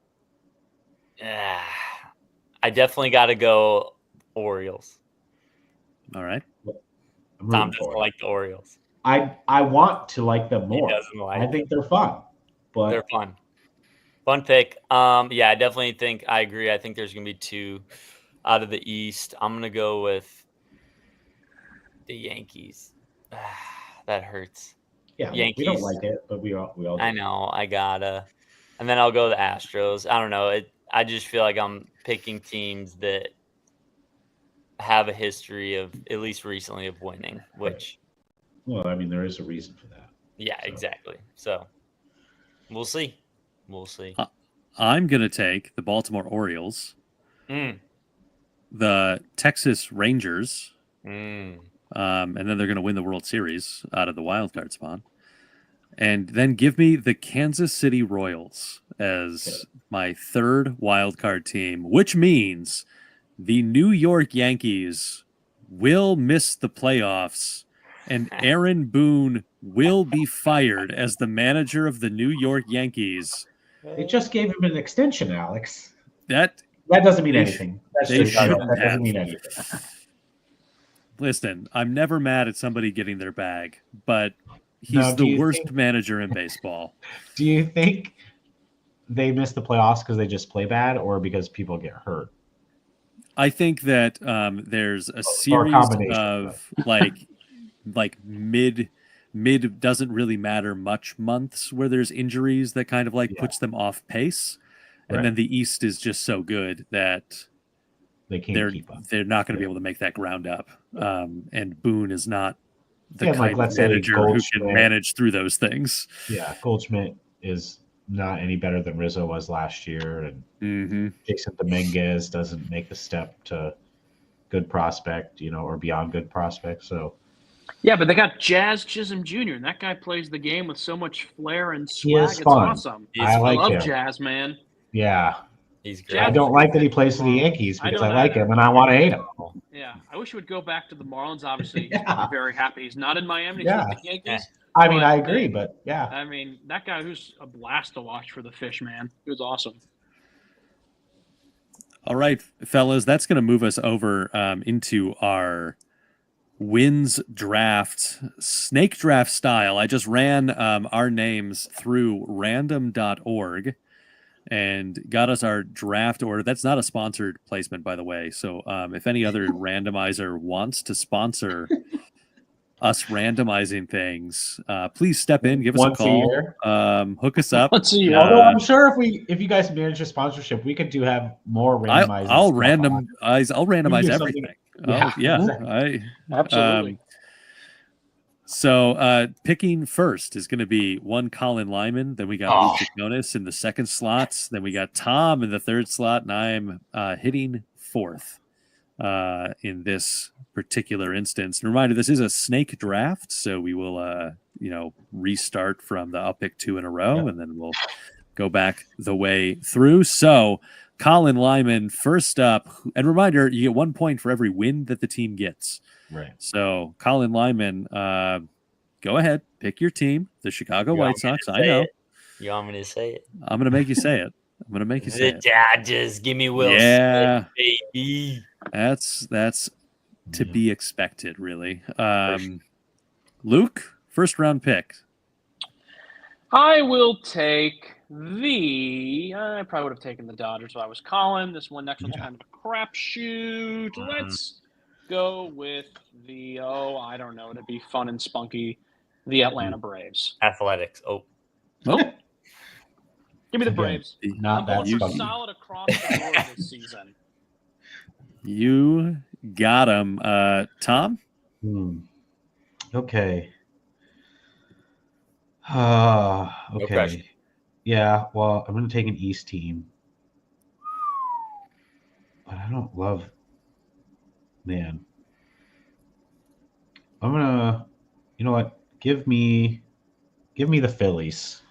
I definitely got to go Orioles. All right. Tom doesn't like the Orioles. I want to like them more. He doesn't like I think they're fun. But they're fun. Fun pick. Yeah, I definitely think I agree. I think there's gonna be 2 out of the East. I'm gonna go with the Yankees. That hurts. Yeah, Yankees. We don't like it, but we all do. I know. I gotta. And then I'll go the Astros. I don't know. I just feel like I'm picking teams that have a history of, at least recently, of winning. Which. Well, I mean, there is a reason for that. Yeah, exactly. So we'll see. We'll see. I'm going to take the Baltimore Orioles, the Texas Rangers, and then they're going to win the World Series out of the wild card spot. And then give me the Kansas City Royals as my third wild card team, which means the New York Yankees will miss the playoffs and Aaron Boone will be fired as the manager of the New York Yankees. They just gave him an extension, Alex. That doesn't mean anything. That doesn't mean anything. Listen, I'm never mad at somebody getting their bag, but he's the worst manager in baseball. Do you think they miss the playoffs because they just play bad or because people get hurt? I think that there's a series of like mid doesn't really matter much months where there's injuries that kind of puts them off pace. And then the East is just so good that they can't keep up. They're not going to be able to make that ground up. And Boone is not the kind let's of manager who say can manage through those things. Yeah, Goldschmidt is not any better than Rizzo was last year. And Jason Dominguez doesn't make the step to good prospect, or beyond good prospect. So yeah, but they got Jazz Chisholm Jr. and that guy plays the game with so much flair and swag. He is it's fun. Awesome. I love him. Jazz, man. Yeah. He's great. I don't like that he plays for the Yankees because I like him and I want to hate him. Yeah, I wish he would go back to the Marlins. Obviously, he's very happy. He's not in Miami. He's with the Yankees. I mean, I agree, but yeah. I mean, that guy who's a blast to watch for the Fish, man. He was awesome. All right, fellas, that's going to move us over into our wins draft, snake draft style. I just ran our names through random.org and got us our draft order. That's not a sponsored placement, by the way. So if any other randomizer wants to sponsor us randomizing things, please step in, give us a call, hook us up. Although I'm sure if you guys manage a sponsorship, we could have more randomizing. I'll randomize everything. Yeah, Exactly. Absolutely. So picking first is going to be one Colin Lyman. Then we got Luke Jonas in the second slots. Then we got Tom in the third slot, and I'm hitting fourth in this particular instance. And reminder, this is a snake draft, so we will restart from the I'll pick 2 in a row, and then we'll go back the way through. So Colin Lyman first up, and reminder, you get 1 point for every win that the team gets. Right. So Colin Lyman, go ahead, pick your team, the Chicago White Sox. I know. You want me to say it? I'm going to make you say it. I'm going to make you say it. The Dodgers. Give me Will Yeah. Smith, baby. That's to be expected, really. Luke, first round pick. I will take I probably would have taken the Dodgers if I was Colin. This next one's kind of a crapshoot. Let's go with I don't know, to be fun and spunky, the Atlanta Braves. Athletics. Oh. Give me the Braves. Not that I'm going for spunky. solid across the board this season. You got him. Tom? Okay. No Okay. pressure. Yeah, well, I'm going to take an East team. But I don't love... Man. I'm going to... You know what? Give me the Phillies.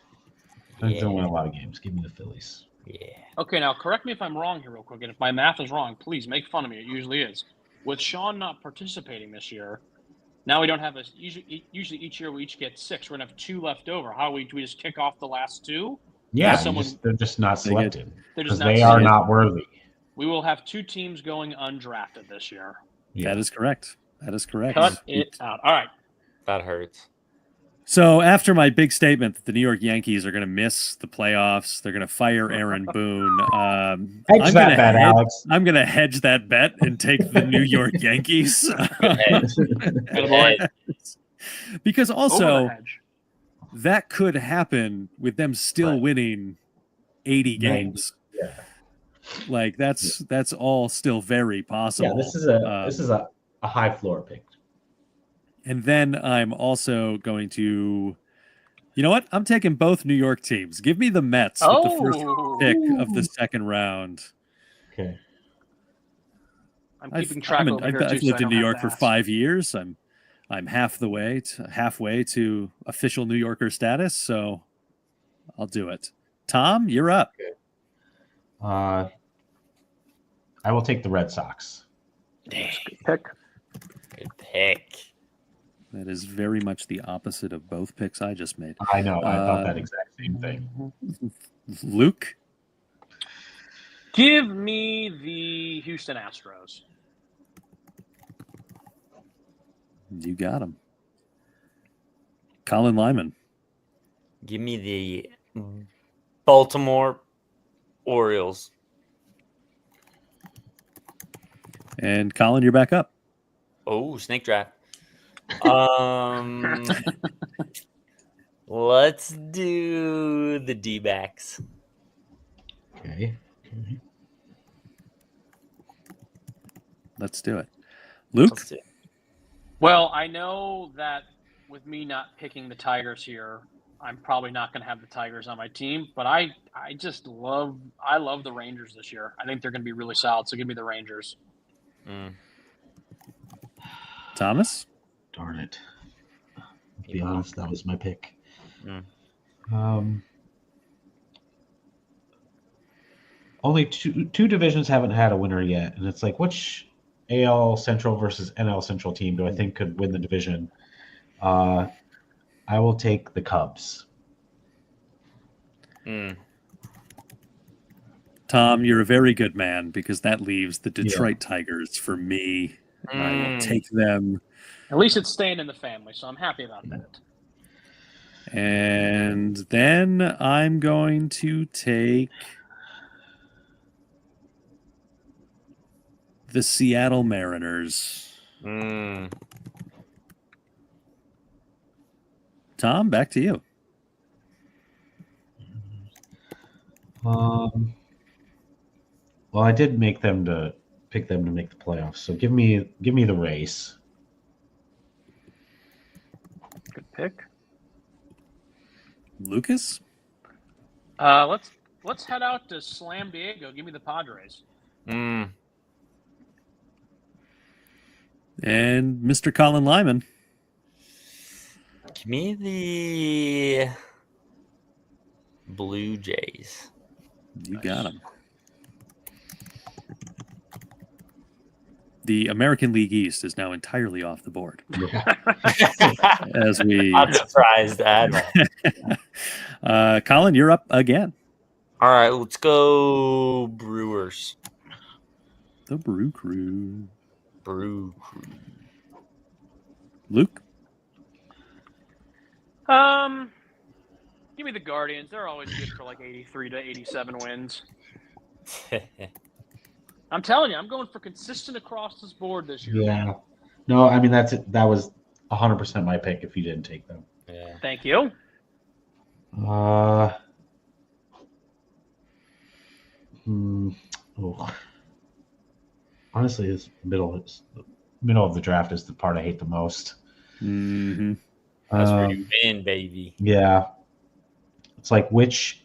I don't win a lot of games. Give me the Phillies. Yeah. Okay, now correct me if I'm wrong here real quick, and if my math is wrong, please make fun of me. It usually is. With Sean not participating this year, now we don't have usually each year we each get 6. We're going to have 2 left over. Do we just kick off the last 2? Yeah, Someone- they're just not selected. They're Because just not they are selected. not worthy. We will have 2 teams going undrafted this year. Yeah. That is correct. Cut it out. All right. That hurts. So after my big statement that the New York Yankees are going to miss the playoffs, they're going to fire Aaron Boone. Hedge that bet, Alex. I'm going to hedge that bet and take the New York Yankees. Because Over also the hedge. that could happen with them still winning 80 games. Yeah. Like that's all still very possible. Yeah, this is a high floor pick. And then I'm also going to, you know what? I'm taking both New York teams. Give me the Mets with the first pick of the second round. Okay. I'm keeping track over here, I've too, lived so in I New don't York have for to ask. 5 years. I'm halfway to official New Yorker status, so I'll do it. Tom, you're up. I will take the Red Sox. Dang. Pick. Good pick. That is very much the opposite of both picks I just made. I know. I thought that exact same thing. Luke? Give me the Houston Astros. You got him. Colin Lyman. Give me the Baltimore Orioles. And Colin, you're back up. Oh, snake draft. Let's do the D-backs. Okay. Let's do it. Luke? Let's do it. Well, I know that with me not picking the Tigers here, I'm probably not going to have the Tigers on my team, but I love the Rangers this year. I think they're going to be really solid, so give me the Rangers. Thomas? Darn it. To be honest, that was my pick. Mm. Only two divisions haven't had a winner yet, and it's like, which AL Central versus NL Central team do I think could win the division? I will take the Cubs. Tom, you're a very good man because that leaves the Detroit Tigers for me. I will take them. At least it's staying in the family, so I'm happy about that. And then I'm going to take the Seattle Mariners. Tom, back to you. Well, I did pick them to make the playoffs. So give me the Rays. Good pick. Lucas? Let's head out to Slam Diego. Give me the Padres. Mm. And Mr. Colin Lyman. Give me the Blue Jays. You got him. The American League East is now entirely off the board. Yeah. As we Not surprised at all. Colin, you're up again. All right, let's go Brewers. The Brew Crew. Brew Crew. Luke? Give me the Guardians. They're always good for like 83 to 87 wins. I'm telling you, I'm going for consistent across this board this year. Yeah. No, I mean that was 100% my pick if you didn't take them. Yeah. Thank you. Oh. Honestly, this middle of the draft is the part I hate the most. Mm-hmm. That's where you win, baby. Yeah. It's like which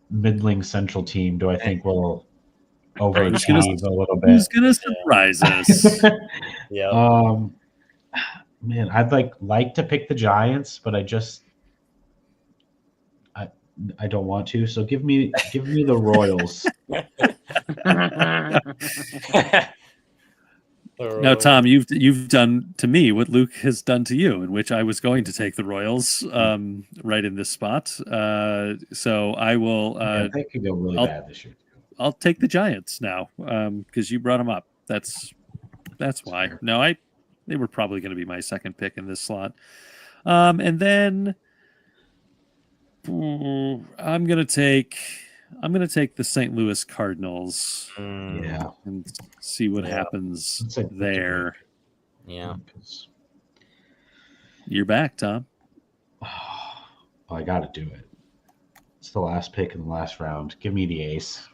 middling central team do I think will overachieve a little bit? Who's going to surprise us? Yeah. Man, I'd like to pick the Giants, but I don't want to. So give me the Royals. Now, Tom, you've done to me what Luke has done to you, in which I was going to take the Royals right in this spot. So I will. They could go really bad this year. I'll take the Giants now because you brought them up. That's why. Fair. No, they were probably going to be my second pick in this slot. And then I'm going to take the St. Louis Cardinals. Yeah. And see what Yeah. happens That's a there. Yeah. You're back, Tom. I got to do it. It's the last pick in the last round. Give me the ace.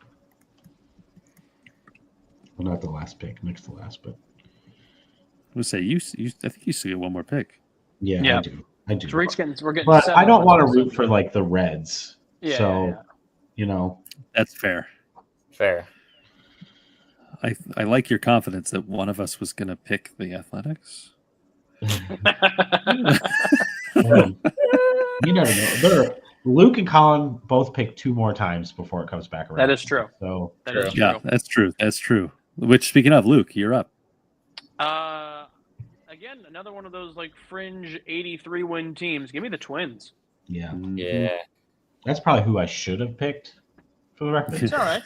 Well, not the last pick, next to last, but I would say you. I think you still get one more pick. yeah, Yeah. I do. We're getting But seven I don't want to wins. root for like the Reds. Yeah, So, yeah. you know, That's fair. Fair. I like your confidence that one of us was going to pick the Athletics. you never know. Luke and Colin both pick two more times before it comes back around. That is true. So That is Yeah, true. that's true. That's true. Which, speaking of, Luke, you're up. Again, another one of those like fringe 83 win teams. Give me the Twins. yeah, Yeah. that's probably who I should have picked for the record. It's all right.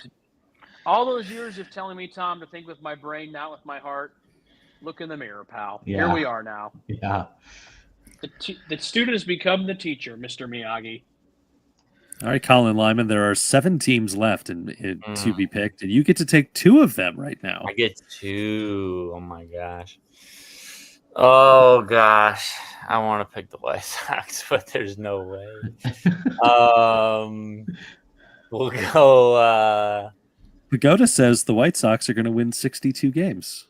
All those years of telling me, Tom, to think with my brain, not with my heart. Look in the mirror, pal. Yeah. Here we are now. Yeah, The student has become the teacher, Mr. Miyagi. All right, Colin Lyman, there are 7 teams left to be picked, and you get to take 2 of them right now. I get 2. Oh my gosh. Oh gosh. I want to pick the White Sox, but there's no way. We'll go Pagoda says the White Sox are going to win 62 games.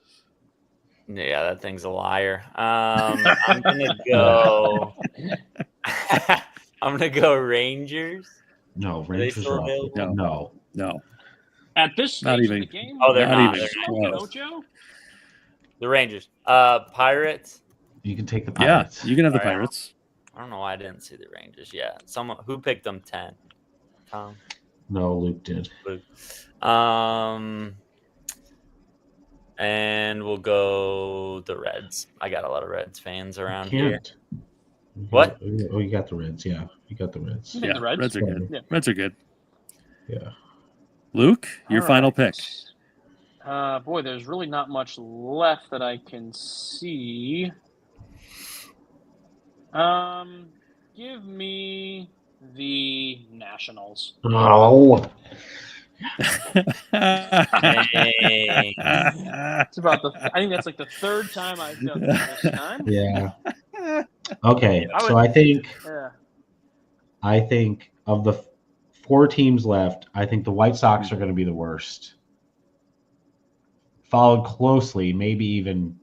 yeah, that thing's a liar. I'm gonna go I'm gonna go Rangers. no, they Rangers still are off. available? No, No. At this stage Not of even- the game, Oh, they're not. even They're close. Ocho? The Rangers. Pirates. you can take the Yeah, Pirates. you can have the All right. Pirates. I don't know why I didn't see the Rangers yet. Someone who picked them 10. Tom. No, Luke did. Luke. And we'll go the Reds. I got a lot of Reds fans around here. Can't. What? Oh, you got the Reds. Yeah, you got the Reds. Yeah, the Reds. Reds are good. Yeah. Reds are good. Yeah. Luke, your All final right. pick. Boy, there's really not much left that I can see. Give me the Nationals. Oh, Dang. It's about I think that's like the third time I've done this time. yeah. Okay, I so would- I Yeah. think of the 4 teams left, I think the White Sox are going to be the worst. Followed closely, maybe even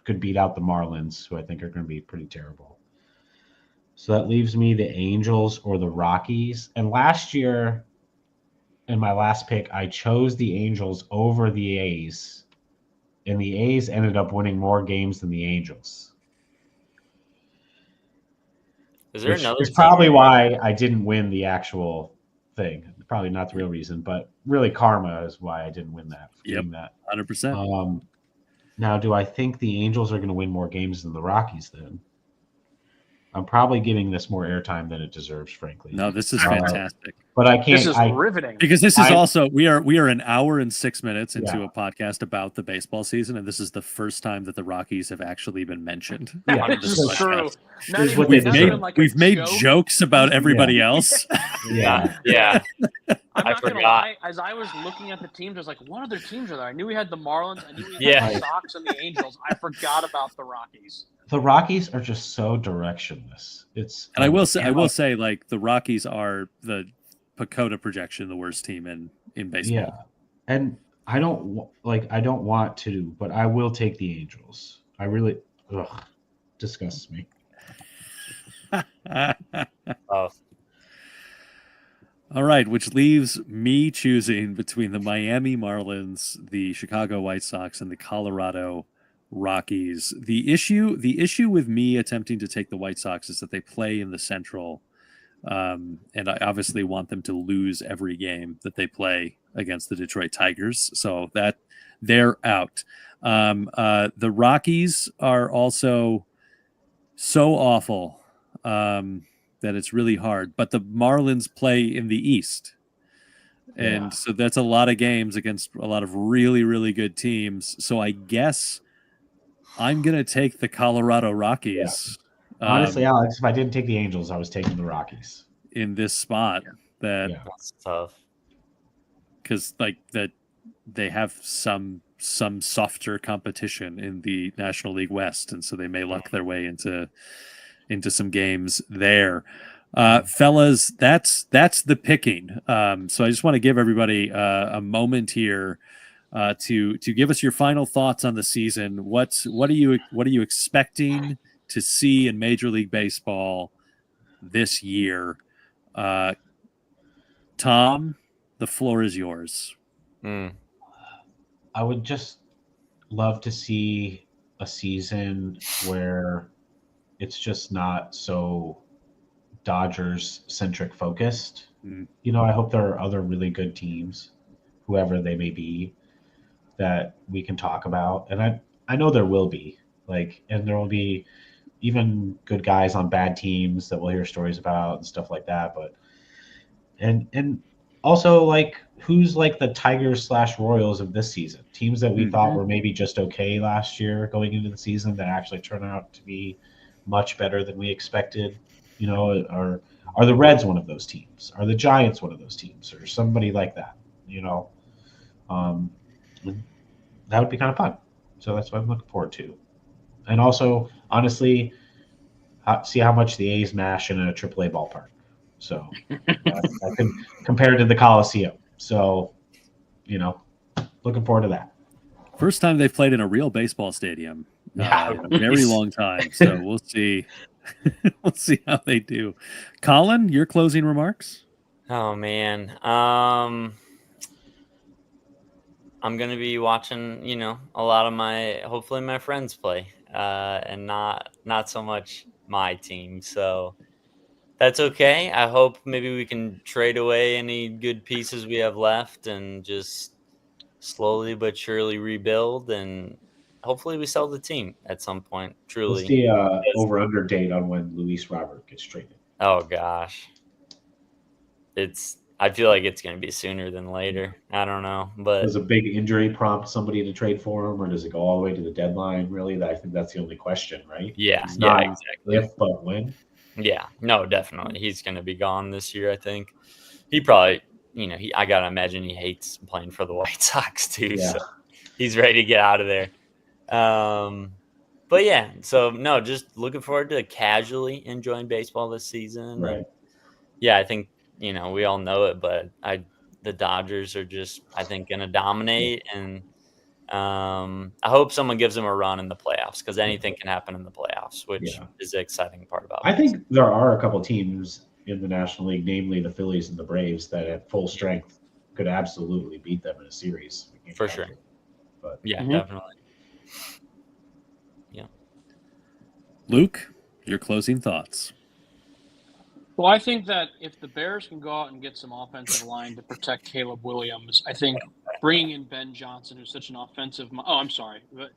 could beat out the Marlins, who I think are going to be pretty terrible. So that leaves me the Angels or the Rockies. And last year, in my last pick, I chose the Angels over the A's. And the A's ended up winning more games than the Angels. Is there Which another is team? probably why I didn't win the actual thing. Probably not the real reason, but really karma is why I didn't win that. Yep. That. 100%. Now, do I think the Angels are going to win more games than the Rockies then? I'm probably giving this more airtime than it deserves, frankly. No, this is fantastic. But I can't. This is riveting. Because this is also we are an hour and 6 minutes into Yeah. a podcast about the baseball season, and this is the first time that the Rockies have actually been mentioned. Yeah, on This this is true. podcast. Not Is even- what they it's not deserve. even like a We've made joke. jokes about everybody else. Yeah. Yeah. I'm I not gonna forgot. lie. As I was looking at the teams, I was like, "What other teams are there?" I knew we had the Marlins. I knew we had Yeah. the Sox and the Angels. I forgot about the Rockies. The Rockies are just so directionless. And I will say, like the Rockies are the Pacoda projection, the worst team in baseball. Yeah, and I don't want to, but I will take the Angels. I really disgusts me. Oh, All right, which leaves me choosing between the Miami Marlins, the Chicago White Sox, and the Colorado Rockies. The issue with me attempting to take the White Sox is that they play in the Central, and I obviously want them to lose every game that they play against the Detroit Tigers, so that they're out. The Rockies are also so awful that it's really hard, but the Marlins play in the East. And so that's a lot of games against a lot of really, really good teams. So I guess I'm going to take the Colorado Rockies. Honestly, Alex, if I didn't take the Angels, I was taking the Rockies. In this spot Yeah. that's tough. because like that they have some softer competition in the National League West, and so they may luck their way into some games there. Fellas, that's the picking. So I just want to give everybody a moment here to give us your final thoughts on the season. What are you expecting to see in Major League Baseball this year? Tom, the floor is yours. I would just love to see a season where it's just not so Dodgers centric focused. You know, I hope there are other really good teams, whoever they may be, that we can talk about. And I know there will be, and there will be even good guys on bad teams that we'll hear stories about and stuff like that. But and also who's the Tigers / Royals of this season? Teams that we thought were maybe just okay last year going into the season that actually turn out to be much better than we expected. You know, are the Reds one of those teams? Are the Giants one of those teams? Or somebody like that? You know, that would be kind of fun. So that's what I'm looking forward to. And also, honestly, see how much the A's mash in a AAA ballpark. So I can compare it to the Coliseum. So, you know, looking forward to that. First time they've played in a real baseball stadium in Yeah. a very long time. So we'll see. We'll see how they do. Colin, your closing remarks? Oh man. I'm gonna be watching, a lot of hopefully my friends play, and not so much my team. So that's okay. I hope maybe we can trade away any good pieces we have left and just slowly but surely rebuild, and hopefully we sell the team at some point. Truly. What's the over-under date on when Luis Robert gets traded? Oh gosh. I feel like it's going to be sooner than later. I don't know, but Does a big injury prompt somebody to trade for him, or does it go all the way to the deadline? Really, I think that's the only question, right? yeah, It's not exactly. if, but when. Yeah, no, definitely. He's going to be gone this year, I think. He probably, I got to imagine he hates playing for the White Sox too. Yeah. So he's ready to get out of there. But yeah, so no, just looking forward to casually enjoying baseball this season. Right. And yeah, I think, we all know it, but the Dodgers are just, I think, going to dominate. And I hope someone gives them a run in the playoffs because anything can happen in the playoffs, which Yeah. is the exciting part about I it. think there are a couple teams in the National League, namely the Phillies and the Braves, that at full strength could absolutely beat them in a series. We can't For count sure. it. But Yeah, Mhm. definitely. Luke, your closing thoughts. Well, I think that if the Bears can go out and get some offensive line to protect Caleb Williams, I think bringing in Ben Johnson, who's such an offensive. I'm sorry. But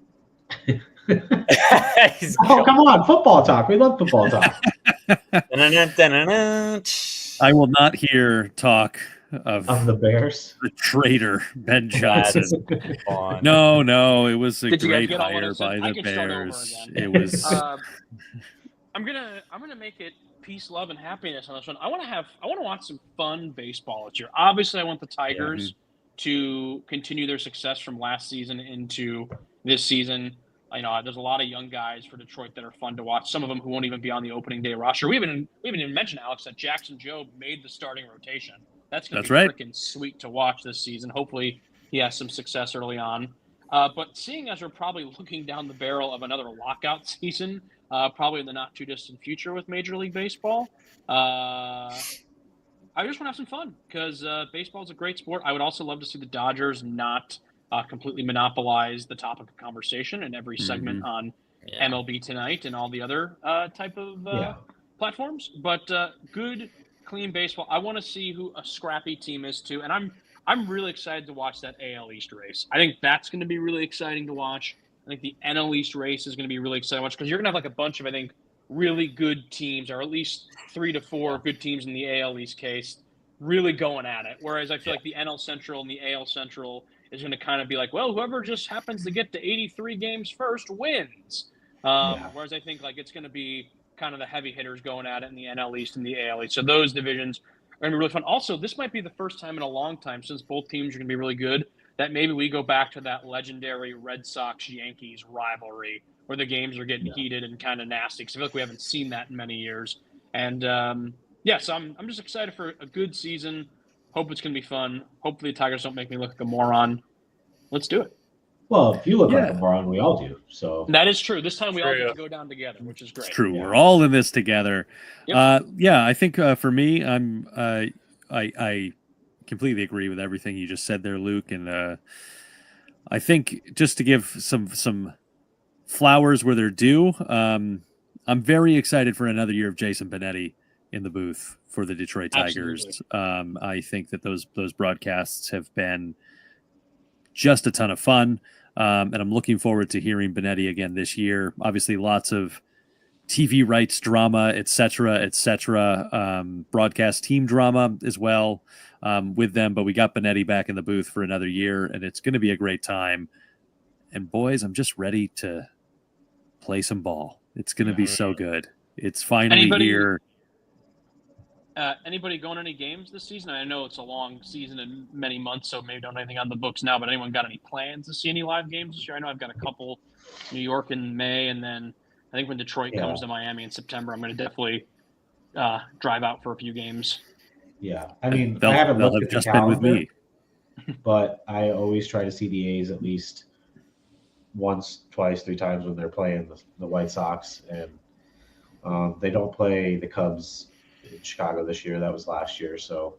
He's oh, come on, football talk. We love football talk. I will not hear talk of Of the Bears. the traitor Ben That is Johnson. fun. No, it was a Did you guys great get all what I hire said? by I the can start over Bears. again. It was I'm gonna make it peace, love, and happiness on this one. I want to watch some fun baseball this year. Obviously, I want the Tigers to continue their success from last season into this season. There's a lot of young guys for Detroit that are fun to watch. Some of them who won't even be on the opening day roster. We haven't even mentioned, Alex, that Jackson Jobe made the starting rotation. That's going to be freaking sweet to watch this season. Hopefully, he has some success early on. But seeing as we're probably looking down the barrel of another lockout season, probably in the not too distant future with Major League Baseball, I just want to have some fun because baseball is a great sport. I would also love to see the Dodgers not completely monopolize the topic of conversation in every segment on MLB Tonight and all the other type of platforms. But good, clean baseball. I want to see who a scrappy team is too, and I'm really excited to watch that AL East race. I think that's going to be really exciting to watch. I think the NL East race is going to be really exciting to watch because you're going to have like a bunch of, I think, really good teams, or at least 3 to 4 good teams in the AL East case, really going at it. Whereas I feel like the NL Central and the AL Central is going to kind of be like, well, whoever just happens to get to 83 games first wins. Whereas I think like it's going to be kind of the heavy hitters going at it in the NL East and the AL East. So those divisions are going to be really fun. Also, this might be the first time in a long time, since both teams are going to be really good, that maybe we go back to that legendary Red Sox-Yankees rivalry where the games are getting heated and kind of nasty. Because I feel like we haven't seen that in many years. And, so I'm just excited for a good season. Hope it's going to be fun. Hopefully the Tigers don't make me look like a moron. Let's do it. Well, if you look like a moron, we all do. So that is true. This time we all get to go down together, which is great. It's true. We're all in this together. Yep. I think for me, I completely agree with everything you just said there, Luke. And I think just to give some flowers where they're due, I'm very excited for another year of Jason Benetti in the booth for the Detroit Tigers. I think that those broadcasts have been just a ton of fun. And I'm looking forward to hearing Benetti again this year. Obviously, lots of TV rights drama, et cetera, broadcast team drama as well with them. But we got Benetti back in the booth for another year, and it's going to be a great time. And boys, I'm just ready to play some ball. It's going to be so good. It's finally here. Anybody going to any games this season? I know it's a long season and many months, so maybe don't have anything on the books now, but anyone got any plans to see any live games this year? I know I've got a couple, New York in May, and then I think when Detroit comes to Miami in September, I'm going to definitely drive out for a few games. Yeah. I mean, I haven't looked at the calendar, with me, but I always try to see the A's at least once, twice, 3 times when they're playing the White Sox, and they don't play the Cubs in Chicago this year. That was last year, so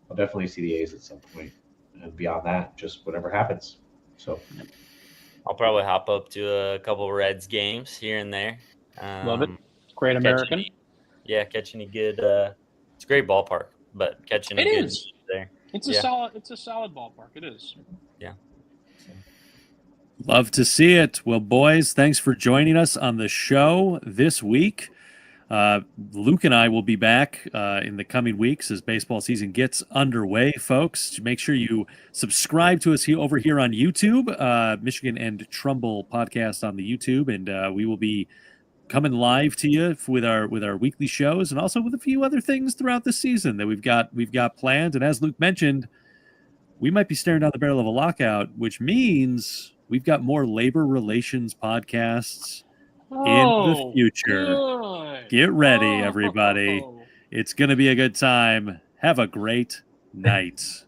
I'll definitely see the A's at some point, and beyond that, just whatever happens. So I'll probably hop up to a couple Reds games here and there. Love it. Great American. Catch any good. It's a great ballpark, but catching any good there. It's a solid ballpark. It is. Yeah. Love to see it. Well, boys, thanks for joining us on the show this week. Luke and I will be back in the coming weeks as baseball season gets underway, folks. Make sure you subscribe to us over here on YouTube, Michigan and Trumbull podcast on the YouTube, and we will be coming live to you with our weekly shows, and also with a few other things throughout the season that we've got planned. And as Luke mentioned, we might be staring down the barrel of a lockout, which means we've got more labor relations podcasts in the future. Good. Get ready, everybody. It's going to be a good time. Have a great night.